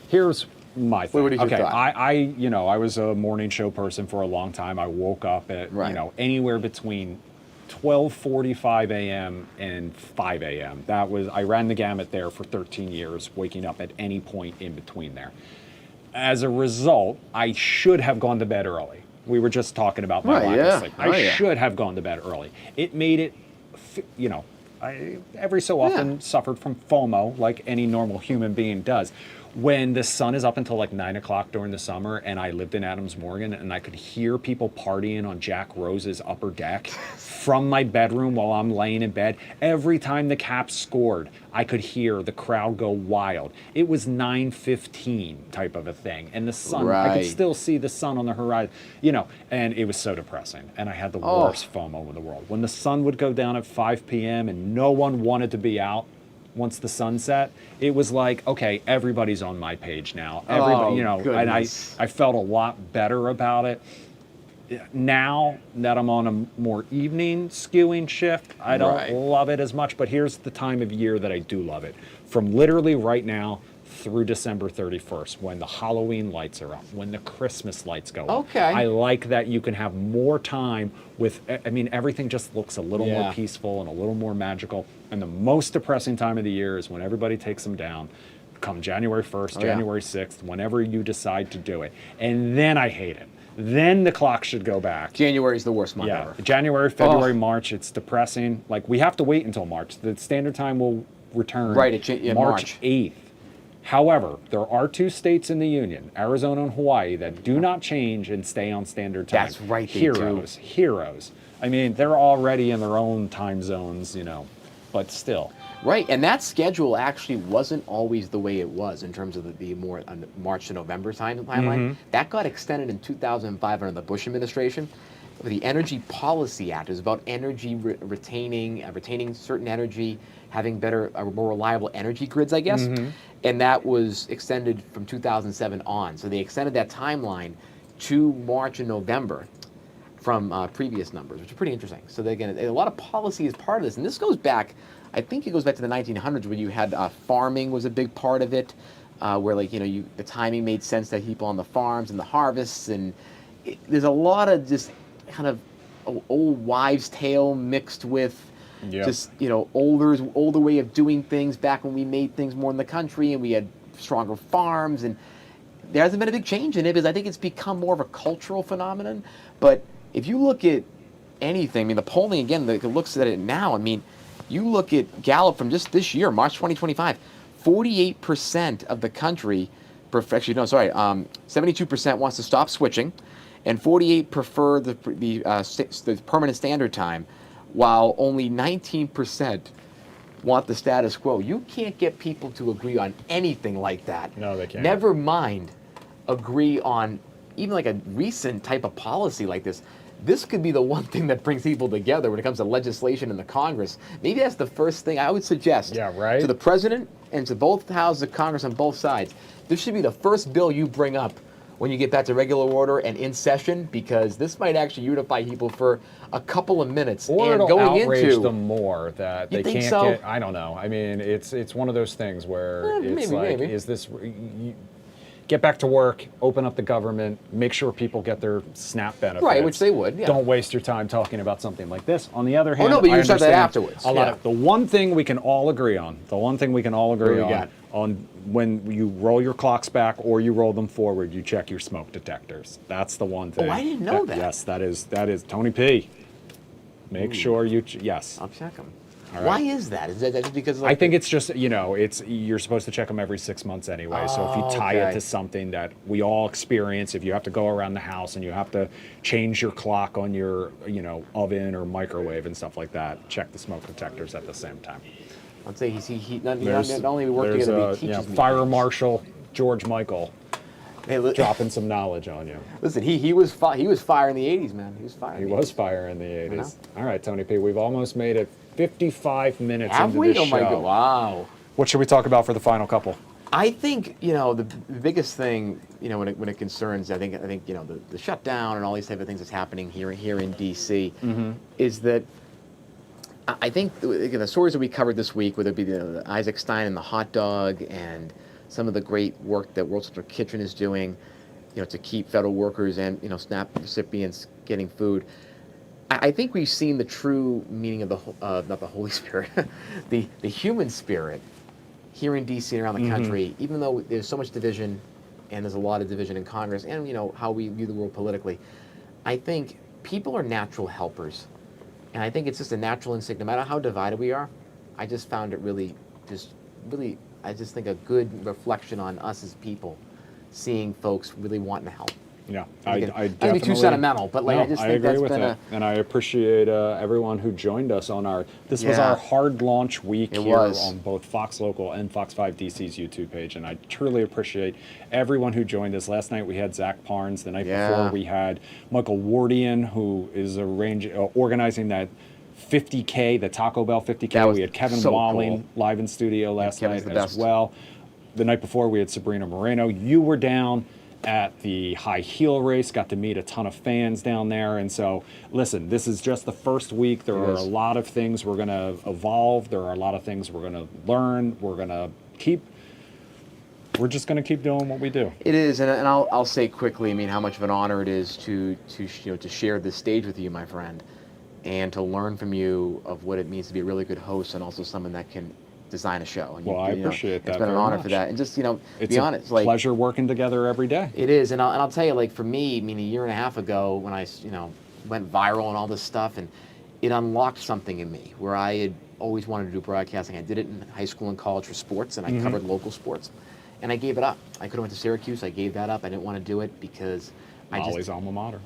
Here's my thing. What is your thought? I was a morning show person for a long time. I woke up at anywhere between 12:45 a.m. and 5 a.m. I ran the gamut there for 13 years, waking up at any point in between there. As a result, I should have gone to bed early. We were just talking about my lack of sleep. I should have gone to bed early. It made it, I every so often suffered from FOMO, like any normal human being does. When the sun is up until like 9 o'clock during the summer, and I lived in Adams Morgan, and I could hear people partying on Jack Rose's upper deck from my bedroom while I'm laying in bed. Every time the Caps scored, I could hear the crowd go wild. It was 9:15 type of a thing, and the sun, I could still see the sun on the horizon, and it was so depressing. And I had the worst FOMO in the world. When the sun would go down at 5 p.m. and no one wanted to be out, once the sun set, it was like, okay, everybody's on my page now. Everybody, and I felt a lot better about it. Now that I'm on a more evening skewing shift, I don't love it as much, but here's the time of year that I do love it. From literally right now through December 31st, when the Halloween lights are up, when the Christmas lights go up. Okay. I like that you can have more time with, everything just looks a little more peaceful and a little more magical. And the most depressing time of the year is when everybody takes them down, come January 1st, January 6th, whenever you decide to do it. And then I hate it. Then the clock should go back. January is the worst month ever. January, February, March, it's depressing. Like, we have to wait until March. The standard time will return March 8th. However, there are 2 states in the union, Arizona and Hawaii, that do not change and stay on standard time. That's right, they Heroes. I mean, they're already in their own time zones, but still. Right, and that schedule actually wasn't always the way it was in terms of the more March to November timeline. That got extended in 2005 under the Bush administration. The Energy Policy Act is about energy retaining certain energy, having better, more reliable energy grids, I guess. And that was extended from 2007 on. So they extended that timeline to March and November from previous numbers, which are pretty interesting. So again, a lot of policy is part of this. And this goes back, I think it goes back to the 1900s when you had farming was a big part of it, where the timing made sense to have people on the farms and the harvests. And there's a lot of just kind of old wives' tale mixed with just older way of doing things back when we made things more in the country and we had stronger farms, and there hasn't been a big change in it because I think it's become more of a cultural phenomenon. But if you look at anything. I mean, the polling, again, that looks at it now, I mean, you look at Gallup from just this year, March 2025, 48% of the country, actually, no, sorry, 72% wants to stop switching, and 48% prefer the permanent standard time, while only 19% want the status quo. You can't get people to agree on anything like that. No, they can't. Never mind agree on even like a recent type of policy like this. This could be the one thing that brings people together when it comes to legislation in the Congress. Maybe that's the first thing I would suggest to the president and to both houses of Congress on both sides. This should be the first bill you bring up when you get back to regular order and in session, because this might actually unify people for a couple of minutes. Or and it'll going outrage into them more that You they think can't so? get. I don't know. I mean, it's one of those things where it's maybe. is this? Get back to work, open up the government, make sure people get their SNAP benefits. Right, which they would, yeah. Don't waste your time talking about something like this. On the other hand, no, but you I said that understand afterwards. A lot Yeah. of the one thing we can all agree on, on when you roll your clocks back or you roll them forward, you check your smoke detectors. That's the one thing. Oh, I didn't know that. Yes, that is Tony P. Make sure you yes. I'll check them. All right. Why is that? Is that because I think it's just, you're supposed to check them every 6 months anyway. So if you tie it to something that we all experience, if you have to go around the house and you have to change your clock on your, oven or microwave and stuff like that, check the smoke detectors at the same time. I'd say he not only we work together, but he teaches me. Fire Marshal George Michael Hey, dropping some knowledge on you. Listen, he was fire in the 80s, man. He was fire. He was fire in the 80s. All right, Tony P, we've almost made it 55 minutes Have into we? this Oh my show. God! Wow. What should we talk about for the final couple? I think the biggest thing when it concerns I think the shutdown and all these type of things that's happening here in DC is that I think the stories that we covered this week, whether it be the Isaac Stein and the hot dog and some of the great work that World Central Kitchen is doing, to keep federal workers and SNAP recipients getting food. I think we've seen the true meaning of not the Holy Spirit, the human spirit here in D.C. and around the country, even though there's so much division and there's a lot of division in Congress and, how we view the world politically. I think people are natural helpers. And I think it's just a natural instinct, no matter how divided we are. I just found it really, I just think a good reflection on us as people, seeing folks really wanting to help. Yeah, I definitely. don't be too sentimental, but I just think agree that's with been and I appreciate everyone who joined us on this was our hard launch week on both Fox Local and Fox 5 DC's YouTube page, and I truly appreciate everyone who joined us. Last night we had Zach Parnes. The night before we had Michael Wardian, who is organizing that 50K, the Taco Bell 50K. We had Kevin Walling live in studio last night as well. The night before we had Sabrina Moreno. You were down at the high heel race, got to meet a ton of fans down there. And so, listen, this is just the first week. There are a lot of things we're going to evolve. There are a lot of things we're going to learn. We're just going to keep doing what we do. It is, and I'll say quickly, how much of an honor it is to share this stage with you, my friend, and to learn from you of what it means to be a really good host and also someone that can design a show. And I appreciate that. It's been an honor for that. And just, it's be honest. It's a pleasure working together every day. It is. And I'll tell you, for me, a year and a half ago when I, went viral and all this stuff, and it unlocked something in me where I had always wanted to do broadcasting. I did it in high school and college for sports, and I covered local sports. And I gave it up. I could have went to Syracuse. I gave that up. I didn't want to do it because Molly's alma mater.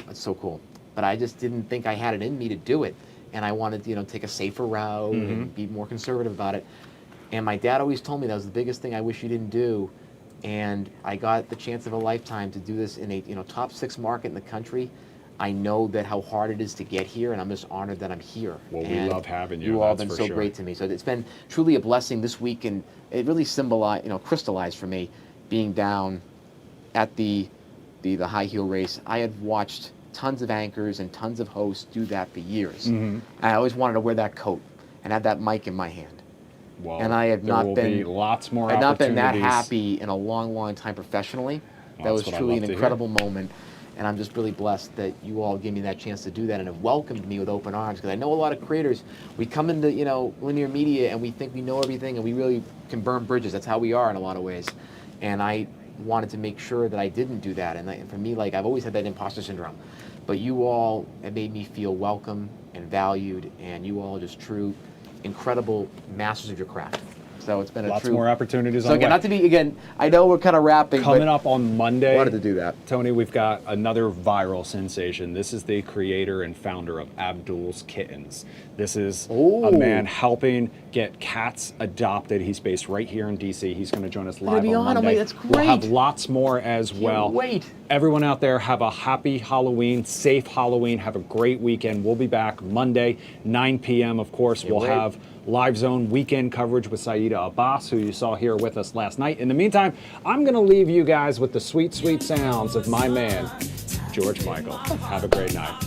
That's so cool. But I just didn't think I had it in me to do it. And I wanted to, take a safer route and be more conservative about it. And my dad always told me that was the biggest thing I wish you didn't do. And I got the chance of a lifetime to do this in a top 6 market in the country. I know that how hard it is to get here, and I'm just honored that I'm here. Well, we love having you. You all have been so great to me. So it's been truly a blessing this week, and it really symbolized, crystallized for me being down at the high heel race. I had watched tons of anchors and tons of hosts do that for years. And I always wanted to wear that coat and have that mic in my hand. Well, and I have not been lots more. I've not been that happy in a long, long time professionally. That was truly an incredible moment. And I'm just really blessed that you all gave me that chance to do that and have welcomed me with open arms. Because I know a lot of creators, we come into linear media and we think we know everything and we really can burn bridges. That's how we are in a lot of ways. And I wanted to make sure that I didn't do that. And for me, I've always had that imposter syndrome. but you all have made me feel welcome and valued, and you all are just true, incredible masters of your craft. So it's been a Lots true... more opportunities So on the again, way. not to be, again, I know we're kind of wrapping, Coming but up on Monday, wanted to do that. Tony, we've got another viral sensation. This is the creator and founder of Abdul's Kittens. This is a man helping get cats adopted. He's based right here in DC. He's going to join us live be on on, Monday. that's We'll have great. lots more as well. wait. Everyone out there, have a happy Halloween, safe Halloween. Have a great weekend. We'll be back Monday, 9 p.m. Of course, we'll wait. have Live Zone weekend coverage with Saida Abbas, who you saw here with us last night. In the meantime, I'm going to leave you guys with the sweet, sweet sounds of my man, George Michael. Have a great night.